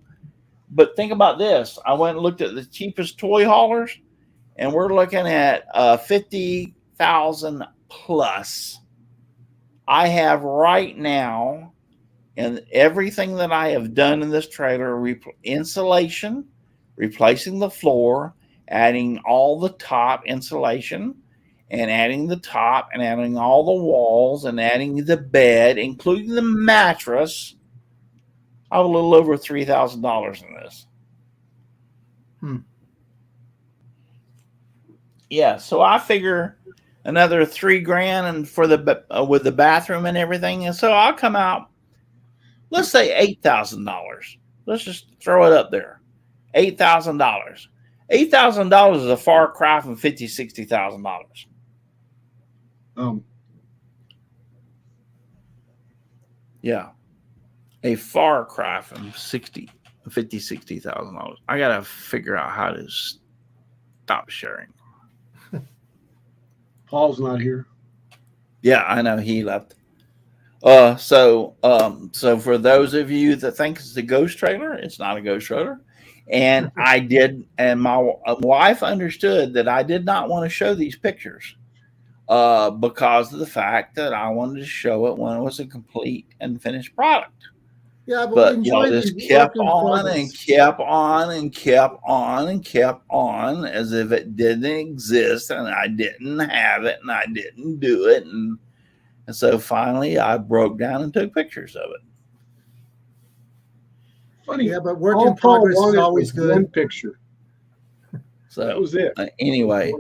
But think about this. I went and looked at the cheapest toy haulers, and we're looking at 50,000 plus. I have right now, and everything that I have done in this trailer, insulation, replacing the floor, adding all the top insulation, and adding the top, and adding all the walls, and adding the bed, including the mattress. I have a little over $3,000 in this. Yeah, so I figure another $3,000 and for the with the bathroom and everything, and so I'll come out. Let's say $8,000. Let's just throw it up there. $8,000. $8,000 is a far cry from $50,000-$60,000. Yeah, a far cry from $50,000-$60,000. I gotta figure out how to stop sharing. Paul's not here. Yeah, I know he left. So for those of you that think it's a ghost trailer, it's not a ghost trailer. And my wife understood that I did not want to show these pictures because of the fact that I wanted to show it when it was a complete and finished product. Yeah, But y'all just kept on and kept on and kept on and kept on as if it didn't exist and I didn't have it and I didn't do it. And so finally I broke down and took pictures of it. Funny. Yeah, but work in progress is always good. One picture. So that was it. Anyway.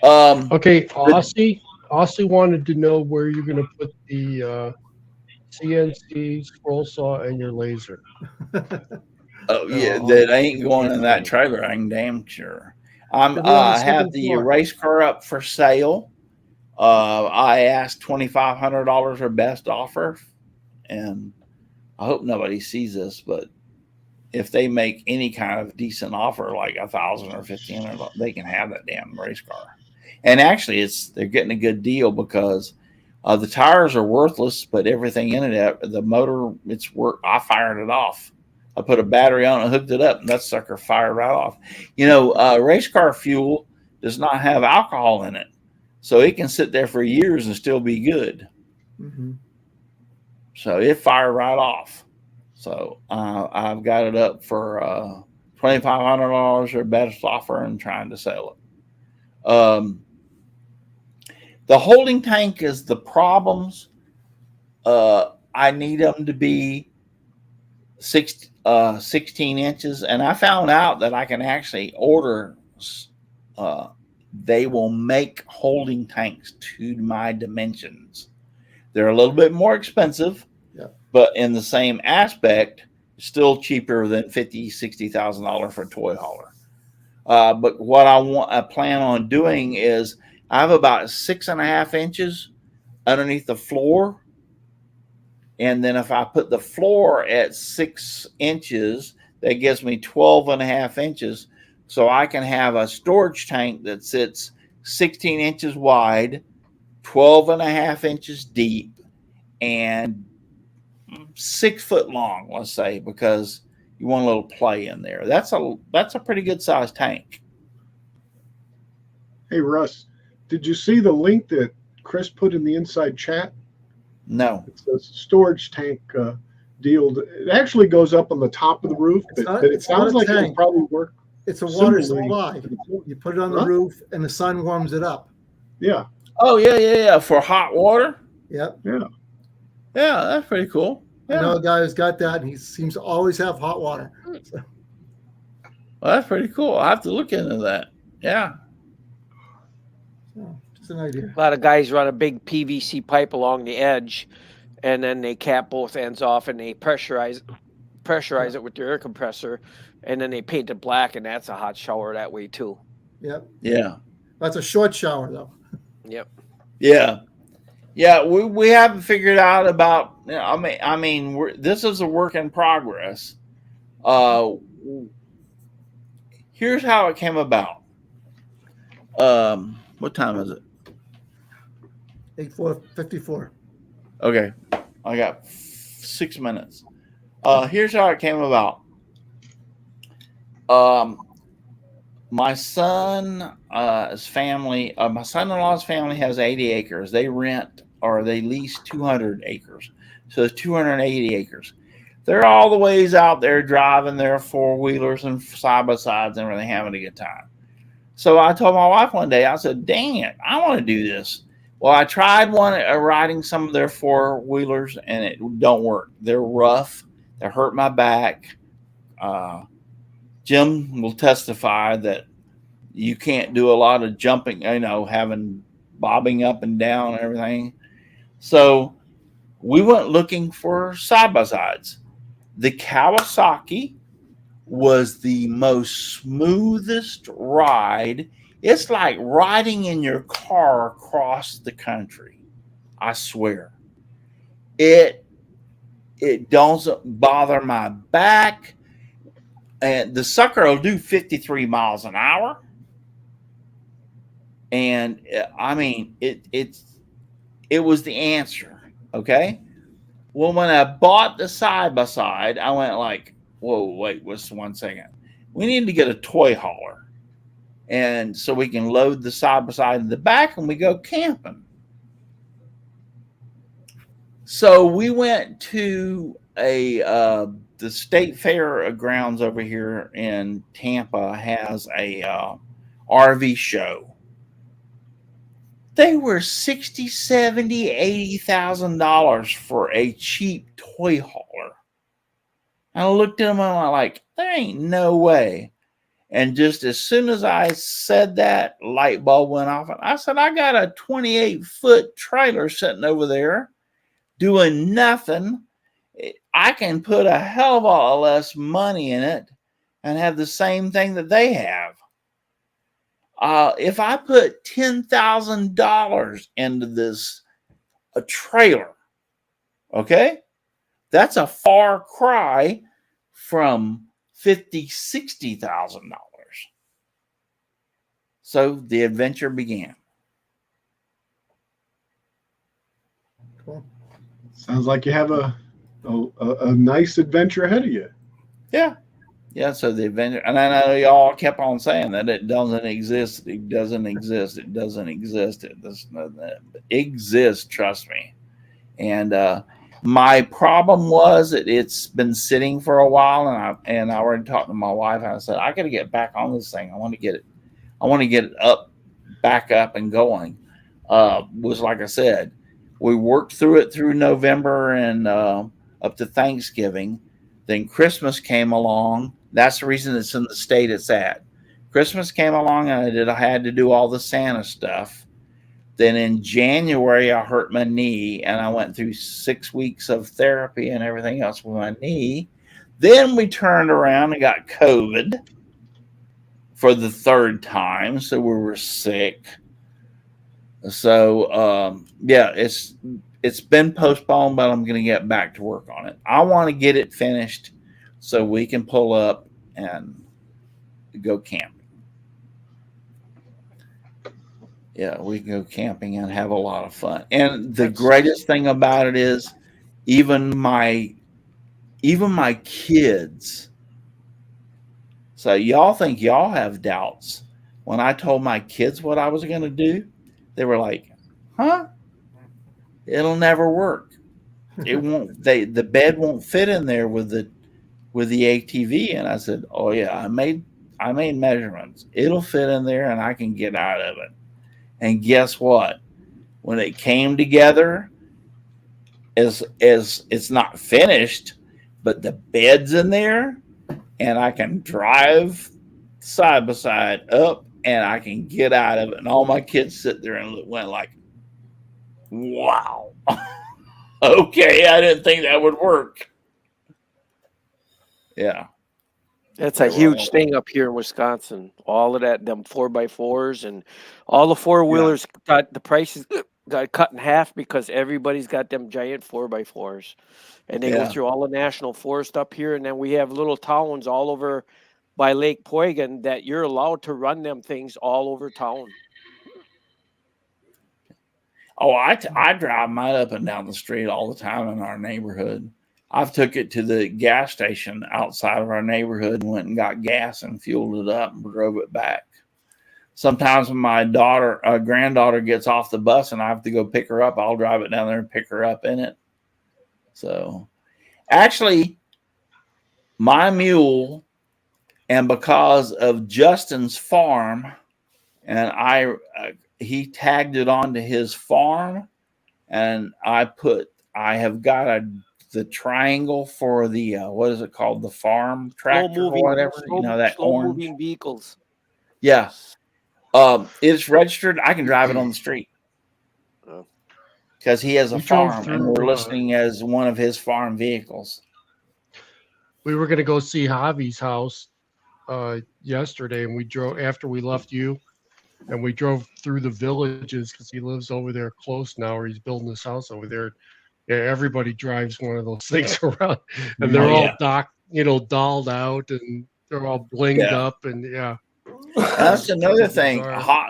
Okay, Aussie wanted to know where you're going to put the CNC scroll saw and your laser. Oh yeah, that ain't going in that trailer. I'm damn sure. I have the race car up for sale. I asked $2,500 or best offer, and I hope nobody sees this, but if they make any kind of decent offer, like $1,000 or $1,500, they can have that damn race car. And actually, they're getting a good deal because the tires are worthless, but everything in it, the motor, it's work. I fired it off. I put a battery on it, hooked it up, and that sucker fired right off. You know, race car fuel does not have alcohol in it, so it can sit there for years and still be good. Mm-hmm. So it fired right off. So I've got it up for $2,500 or best offer and trying to sell it. The holding tank is the problems. I need them to be 16 inches. And I found out that I can actually order, they will make holding tanks to my dimensions. They're a little bit more expensive, but in the same aspect, still cheaper than $50,000-$60,000 for a toy hauler. But what I plan on doing is I have about 6.5 inches underneath the floor. And then if I put the floor at 6 inches, that gives me 12.5 inches. So I can have a storage tank that sits 16 inches wide, 12.5 inches deep, and 6 foot long, let's say, because you want a little play in there. That's a pretty good sized tank. Hey, Russ, did you see the link that Chris put in the inside chat? No. It's a storage tank deal. It actually goes up on the top of the roof, but it sounds like it'll probably work. It's a water similarly. supply. You put it on the roof, and the sun warms it up. Yeah. Oh, yeah. For hot water? Yep. Yeah. Yeah, that's pretty cool. Yeah. I know a guy who's got that, and he seems to always have hot water. So. Well, that's pretty cool. I'll have to look into that. Yeah. So, just an idea. A lot of guys run a big PVC pipe along the edge, and then they cap both ends off, and they pressurize it with their air compressor, and then they paint it black, and that's a hot shower that way too. Yep. Yeah. That's a short shower, though. Yep. Yeah. Yeah, we haven't figured out about. I mean, this is a work in progress. Here's how it came about. What time is it? 8:54. Okay, I got 6 minutes. Here's how it came about. My son's family, my son-in-law's family has 80 acres. They rent or they lease 200 acres. So it's 280 acres. They're all the ways out there driving their four-wheelers and side-by-sides and everything, having a good time. So I told my wife one day, I said, dang it, I want to do this. Well, I tried riding some of their four-wheelers, and it don't work. They're rough. They hurt my back. Jim will testify that you can't do a lot of jumping, having bobbing up and down and everything. So we went looking for side-by-sides. The Kawasaki was the most smoothest ride. It's like riding in your car across the country. I swear. It doesn't bother my back. And the sucker will do 53 miles an hour. And I mean, it was the answer. Okay. Well, when I bought the side-by-side, I went like, whoa, wait, what's 1 second? We need to get a toy hauler. And so we can load the side-by-side in the back and we go camping. So we went to the state fair grounds over here in Tampa has a RV show. They were $60,000, $70,000, $80,000 for a cheap toy hauler. I looked at them and I'm like, there ain't no way. And just as soon as I said that, light bulb went off. And I said, I got a 28-foot trailer sitting over there doing nothing. I can put a hell of a lot less money in it and have the same thing that they have. If I put $10,000 into this a trailer, okay, that's a far cry from $50,000, $60,000. So the adventure began. Cool. Sounds like you have a nice adventure ahead of you. Yeah. Yeah, so the adventure, and I know y'all kept on saying that it doesn't exist. It doesn't exist. It doesn't exist. It doesn't exist. Trust me. And my problem was that it's been sitting for a while, and I already talked to my wife. And I said I got to get back on this thing. I want to get it back up and going. Was like I said, we worked through it through November and up to Thanksgiving. Then Christmas came along. That's the reason it's in the state it's at. Christmas came along and I had to do all the Santa stuff. Then in January, I hurt my knee and I went through 6 weeks of therapy and everything else with my knee. Then we turned around and got COVID for the third time. So we were sick. So, yeah, it's been postponed, but I'm going to get back to work on it. I want to get it finished so we can pull up and go camping. Yeah, we can go camping and have a lot of fun. And the greatest thing about it is even my kids. So y'all think y'all have doubts. When I told my kids what I was going to do, they were like, "Huh? It'll never work. It won't the bed won't fit in there with the ATV." And I said, "Oh yeah, I made measurements. It'll fit in there and I can get out of it." And guess what? When it came together, as it's not finished, but the bed's in there and I can drive side by side up and I can get out of it. And all my kids sit there and went like, "Wow." Okay, I didn't think that would work. Yeah. That's a huge thing up here in Wisconsin. All of that, them 4x4s and all the four-wheelers got the prices got cut in half because everybody's got them giant 4x4s. And they go through all the national forest up here. And then we have little towns all over by Lake Poygan that you're allowed to run them things all over town. Oh, I drive mine up and down the street all the time in our neighborhood. I've took it to the gas station outside of our neighborhood and went and got gas and fueled it up and drove it back. Sometimes when my granddaughter gets off the bus and I have to go pick her up, I'll drive it down there and pick her up in it. So actually, my mule, and because of Justin's farm, and he tagged it onto his farm, and I have got the triangle for the what is it called, the farm tractor or whatever, that orange moving vehicles. Yeah, it's registered. I can drive it on the street because he has a farm, and we're listing as one of his farm vehicles. We were going to go see Javi's house yesterday, and we drove after we left you. And we drove through the villages because he lives over there close now, or he's building his house over there. Yeah, everybody drives one of those things around, and they're all dolled out, and they're all blinged up, and That's another thing.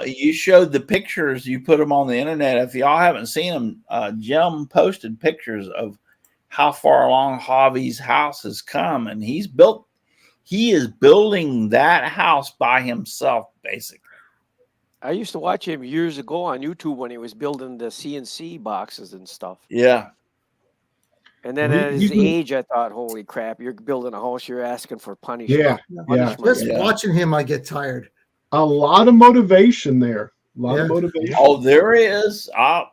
You showed the pictures. You put them on the internet. If y'all haven't seen them, Jim posted pictures of how far along Javi's house has come, and he is building that house by himself, basically. I used to watch him years ago on YouTube when he was building the CNC boxes and stuff. Yeah. And then at his age, I thought, holy crap, you're building a house, you're asking for punishment. Yeah. Just watching him, I get tired. A lot of motivation there. A lot of motivation. Oh, there is. I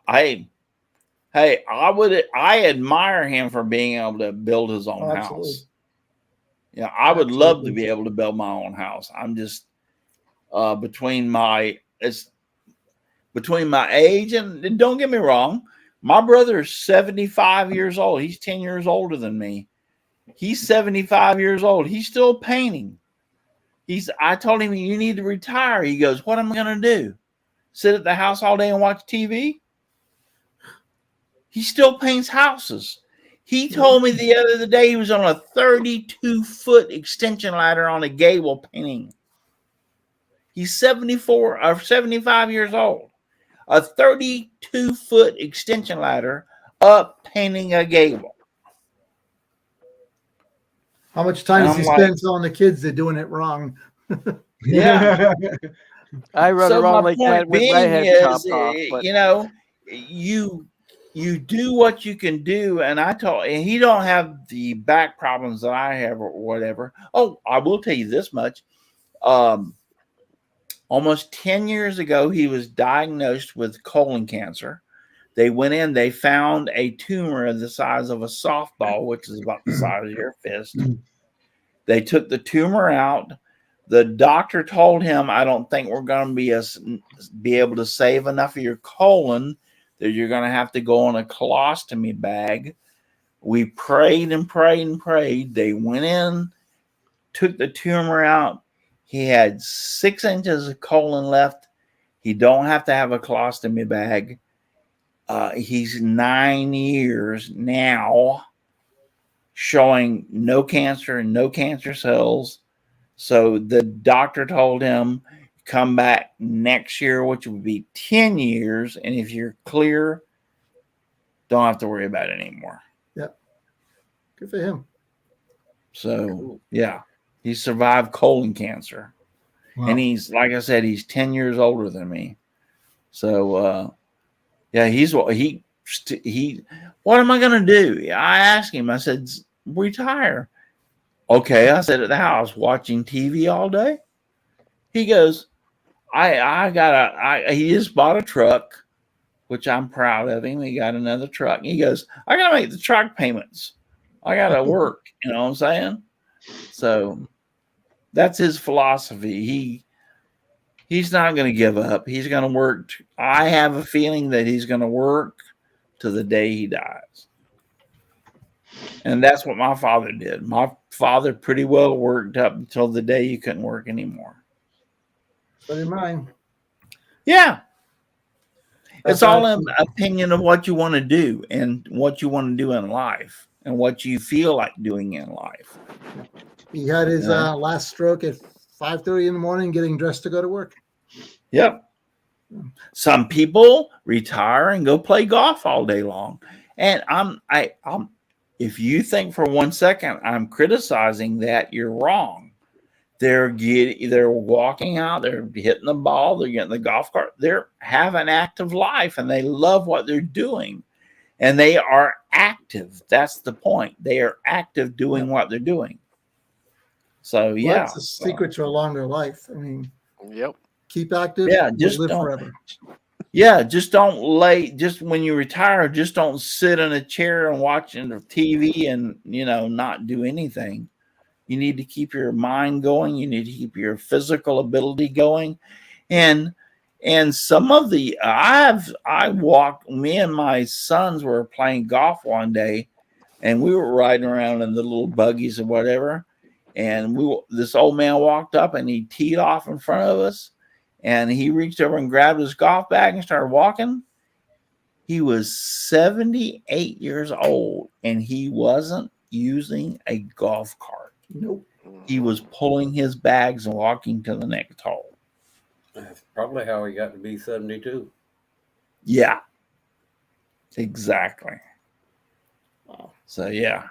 admire him for being able to build his own house. Yeah, I would love to be able to build my own house. I'm just between my age and don't get me wrong, my brother is 75 years old. He's 10 years older than me. He's 75 years old. He's still painting. I told him, you need to retire. He goes, what am I going to do? Sit at the house all day and watch TV? He still paints houses. He told me the other day he was on a 32-foot extension ladder on a gable painting. He's 74 or 75 years old. A 32-foot extension ladder up painting a gable. How much time does he spend telling the kids they're doing it wrong? Yeah. I run around like that with my head chopped off. But you do what you can do, and he don't have the back problems that I have or whatever. Oh, I will tell you this much. Almost 10 years ago, he was diagnosed with colon cancer. They went in, they found a tumor the size of a softball, which is about the size of your fist. They took the tumor out. The doctor told him, I don't think we're going to be able to save enough of your colon, that you're going to have to go on a colostomy bag. We prayed and prayed and prayed. They went in, took the tumor out. He had 6 inches of colon left. He don't have to have a colostomy bag. He's 9 years now, showing no cancer and no cancer cells. So the doctor told him, come back next year, which would be 10 years. And if you're clear, don't have to worry about it anymore. Yep. Good for him. So, yeah, he survived colon cancer. Wow. And he's, like I said, he's 10 years older than me. So, yeah, what am I going to do? I asked him, I said, retire. Okay. I said, at the house watching TV all day. He goes, he just bought a truck, which I'm proud of him. He got another truck. He goes, I got to make the truck payments. I got to work. You know what I'm saying? So that's his philosophy. He's not going to give up. He's going to work. I have a feeling that he's going to work to the day he dies. And that's what my father did. My father pretty well worked up until the day he couldn't work anymore. So did mine. Yeah. It's all an opinion of what you want to do and what you want to do in life and what you feel like doing in life. He had his last stroke at 5:30 in the morning, getting dressed to go to work. Yep. Some people retire and go play golf all day long. And I'm if you think for 1 second I'm criticizing that, you're wrong. They're walking out, they're hitting the ball, they're getting the golf cart, they're having an active life and they love what they're doing. And they are active. That's the point. They are active doing what they're doing. So Well, yeah. that's the secret to a longer life. I mean, Yep. keep active. Yeah, you'll just live don't, forever. yeah, just don't just when you retire, just don't sit in a chair and watching the TV and, not do anything. You need to keep your mind going. You need to keep your physical ability going. And some of me and my sons were playing golf one day and we were riding around in the little buggies or whatever. And this old man walked up and he teed off in front of us. And he reached over and grabbed his golf bag and started walking. He was 78 years old and he wasn't using a golf cart. Nope. He was pulling his bags and walking to the next hole. That's probably how he got to be 72. Yeah, exactly. So, yeah.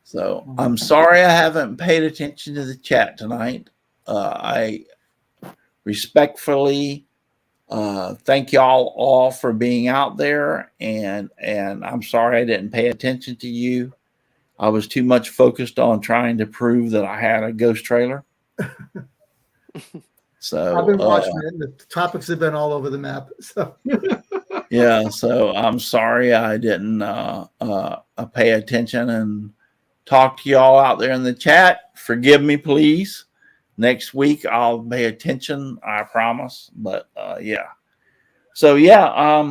So I'm sorry I haven't paid attention to the chat tonight. I respectfully thank y'all all for being out there, and I'm sorry I didn't pay attention to you. I was too much focused on trying to prove that I had a ghost trailer. So I've been watching it, and the topics have been all over the map. So yeah, so I'm sorry I didn't pay attention and talk to y'all out there in the chat. Forgive me, please. Next week I'll pay attention, I promise. But yeah. So yeah,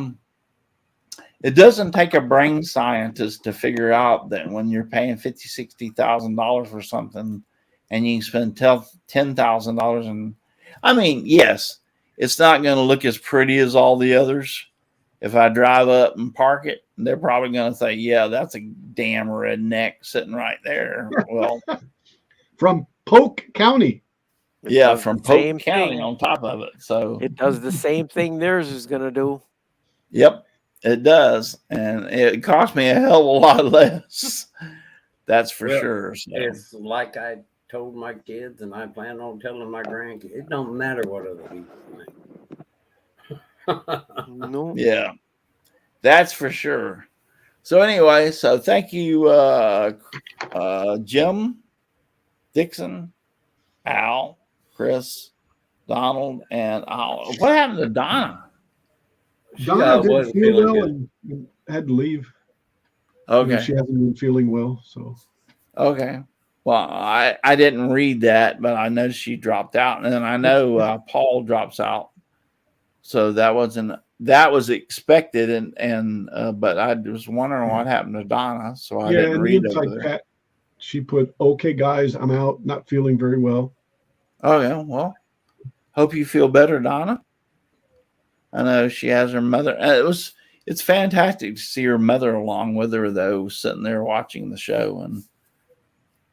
it doesn't take a brain scientist to figure out that when you're paying $50,000-$60,000 for something and you can spend $10,000, and I mean, yes, it's not going to look as pretty as all the others. If I drive up and park it, they're probably going to say, yeah, that's a damn redneck sitting right there. Well, from Polk County. Yeah, from Polk County on top of it. So it does the same thing theirs is going to do. Yep, it does. And it cost me a hell of a lot less. That's for sure. So. It's like I told my kids, and I plan on telling my grandkids, it don't matter what other people think. No. Yeah, that's for sure. So anyway, so thank you, Jim, Dixon, Al, Chris, Donald, and Al. What happened to Donna? Donna didn't feel well and had to leave. Okay. She hasn't been feeling well, so. Okay. Well, I didn't read that, but I know she dropped out, and then I know Paul drops out. So that was expected, and but I was wondering what happened to Donna, so I didn't read over there. She put, "Okay, guys, I'm out. Not feeling very well." Oh yeah, well, hope you feel better, Donna. I know she has her mother. It's fantastic to see her mother along with her, though, sitting there watching the show, and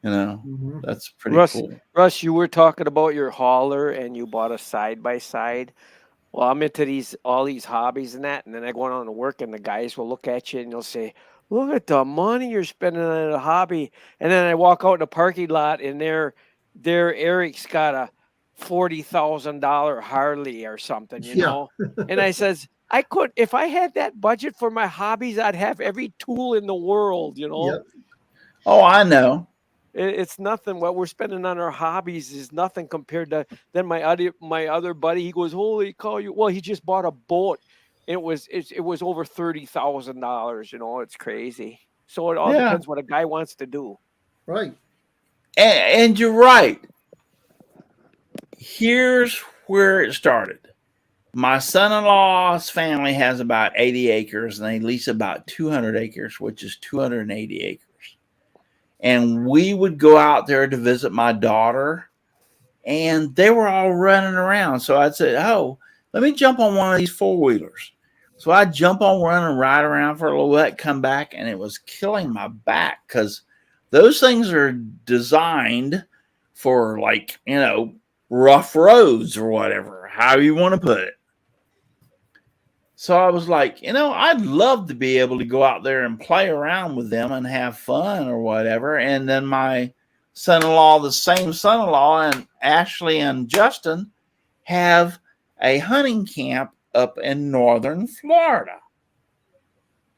Mhm. That's pretty cool. Russ, you were talking about your hauler and you bought a side by side. Well, I'm into all these hobbies and that, and then I go on to work, and the guys will look at you and they'll say, "Look at the money you're spending on a hobby." And then I walk out in the parking lot, and there Eric's got a $40,000 Harley or something, Yeah. And I says, I could, if I had that budget for my hobbies, I'd have every tool in the world, Yep. Oh, I know. It's nothing. What we're spending on our hobbies is nothing compared to then my other buddy. He goes, "Holy cow! Well, he just bought a boat. It was over $30,000. It's crazy. So it all Yeah. depends what a guy wants to do. Right. And you're right. Here's where it started. My son-in-law's family has about 80 acres, and they lease about 200 acres, which is 280 acres. And we would go out there to visit my daughter, and they were all running around. So I'd say, "Oh, let me jump on one of these four-wheelers." So I'd jump on one and ride around for a little bit, come back, and it was killing my back because those things are designed for, like, rough roads or whatever, however you want to put it. So I was like, I'd love to be able to go out there and play around with them and have fun or whatever. And then my son-in-law, the same son-in-law, and Ashley and Justin have a hunting camp up in northern Florida.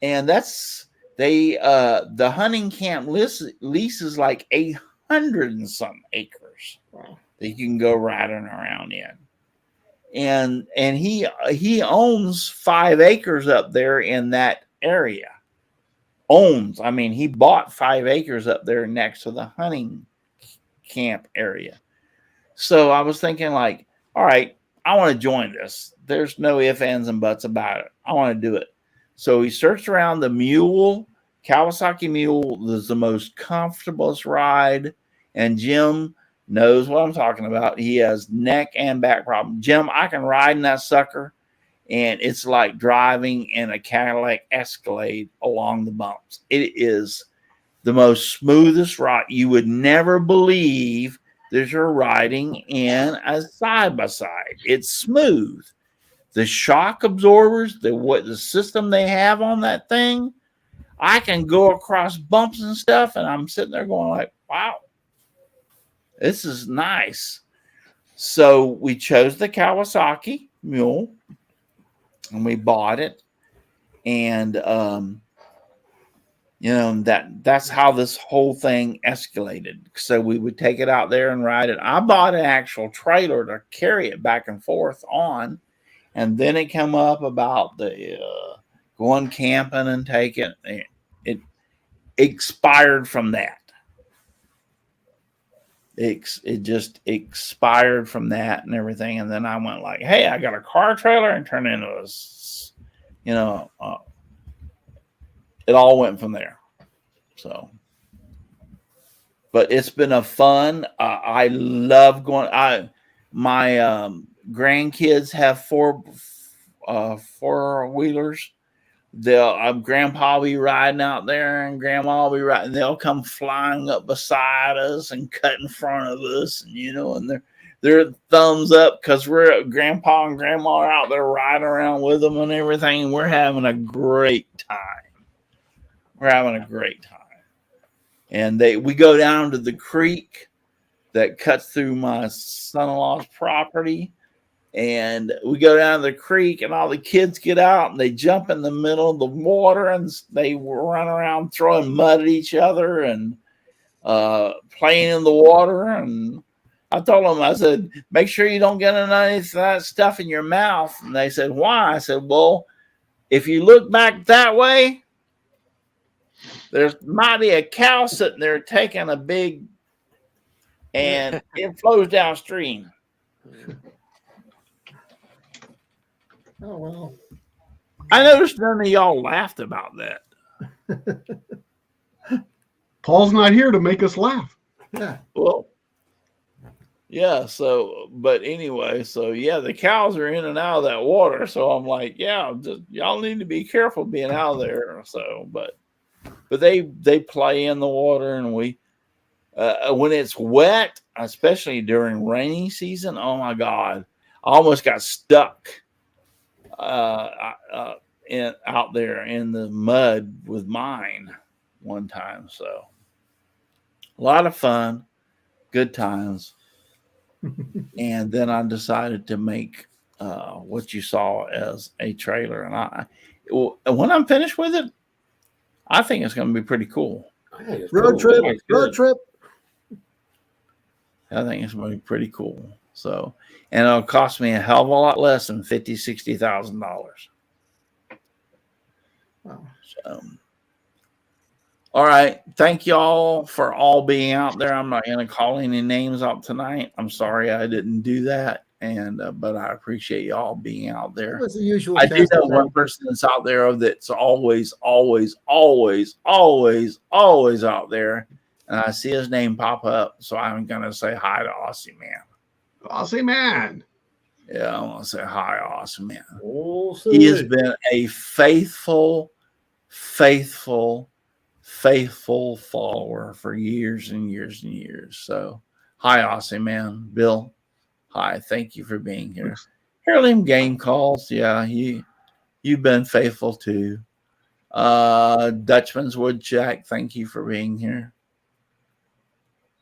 And the hunting camp leases like 800 and some acres that you can go riding around in. And he owns 5 acres up there in that area. He bought 5 acres up there next to the hunting camp area. So I was thinking, like, all right, I want to join this. There's no ifs, ands, and buts about it. I want to do it. So he searched around the Kawasaki Mule is the most comfortablest ride. And Jim knows what I'm talking about. He has neck and back problem. Jim, I can ride in that sucker, and it's like driving in a Cadillac Escalade along the bumps. It is the most smoothest ride. You would never believe that you're riding in a side-by-side. It's smooth. The shock absorbers, the system they have on that thing, I can go across bumps and stuff, and I'm sitting there going like, wow. This is nice. So we chose the Kawasaki Mule, and we bought it. And, that's how this whole thing escalated. So we would take it out there and ride it. I bought an actual trailer to carry it back and forth on. And then it came up about the going camping and taking it. It expired from that. It just expired from that and everything. And then I went like, hey, I got a car trailer, and turned into it all went from there. So, but it's been a fun. I love going. My grandkids have four wheelers. Grandpa will be riding out there, and Grandma will be riding. They'll come flying up beside us and cut in front of us, and they're thumbs up because Grandpa and Grandma are out there riding around with them and everything. We're having a great time. And we go down to the creek that cuts through my son-in-law's property. And we go down to the creek, and all the kids get out, and they jump in the middle of the water, and they run around throwing mud at each other and playing in the water. And I told them, I said, make sure you don't get any of that stuff in your mouth. And they said, why? I said, well, if you look back that way, there's might be a cow sitting there taking a big, and it flows downstream. Oh, well. I noticed none of y'all laughed about that. Paul's not here to make us laugh. Yeah. Well, yeah. So, but anyway, the cows are in and out of that water. So I'm like, yeah, y'all need to be careful being out there. So, but they play in the water, and When it's wet, especially during rainy season, oh my God, I almost got stuck out there in the mud with mine one time. So a lot of fun, good times. And then I decided to make what you saw as a trailer. And when I'm finished with it, I think it's going to be pretty cool. Road trip. I think it's going to be pretty cool. So, and it'll cost me a hell of a lot less than $50,000-$60,000. Wow. So, all right. Thank you all for all being out there. I'm not going to call any names out tonight. I'm sorry I didn't do that. And, but I appreciate y'all being out there. It was the usual. I do know one person that's out there that's always out there. And I see his name pop up. So I'm going to say hi to Aussie Man. Aussie Man. Yeah, I want to say hi, Aussie Man. Oh, he has been a faithful follower for years and years and years. So hi, Aussie Man. Bill, hi. Thank you for being here. Heirloom Game Calls. Yeah, you've been faithful too. Dutchman's Woodjack, thank you for being here.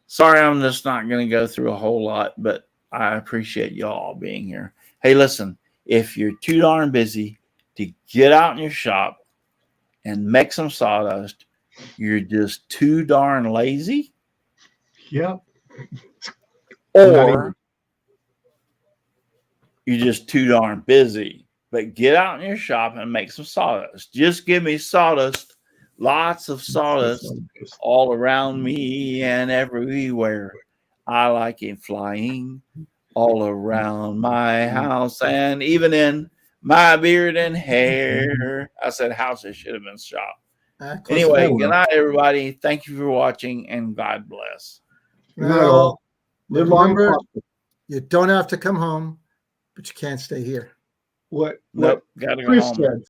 Sorry, I'm just not going to go through a whole lot, but I appreciate y'all being here. Hey, listen, if you're too darn busy to get out in your shop and make some sawdust, you're just too darn lazy. Yep. Or you're just too darn busy. But get out in your shop and make some sawdust. Just give me sawdust, lots of sawdust all around me and everywhere. I like it flying all around my house and even in my beard and hair. I said house, it should have been shop. Anyway, good night, everybody. Thank you for watching and God bless. Well, live long and remember, prosper. you don't have to come home, but you can't stay here. What Nope, gotta go Chris home. said.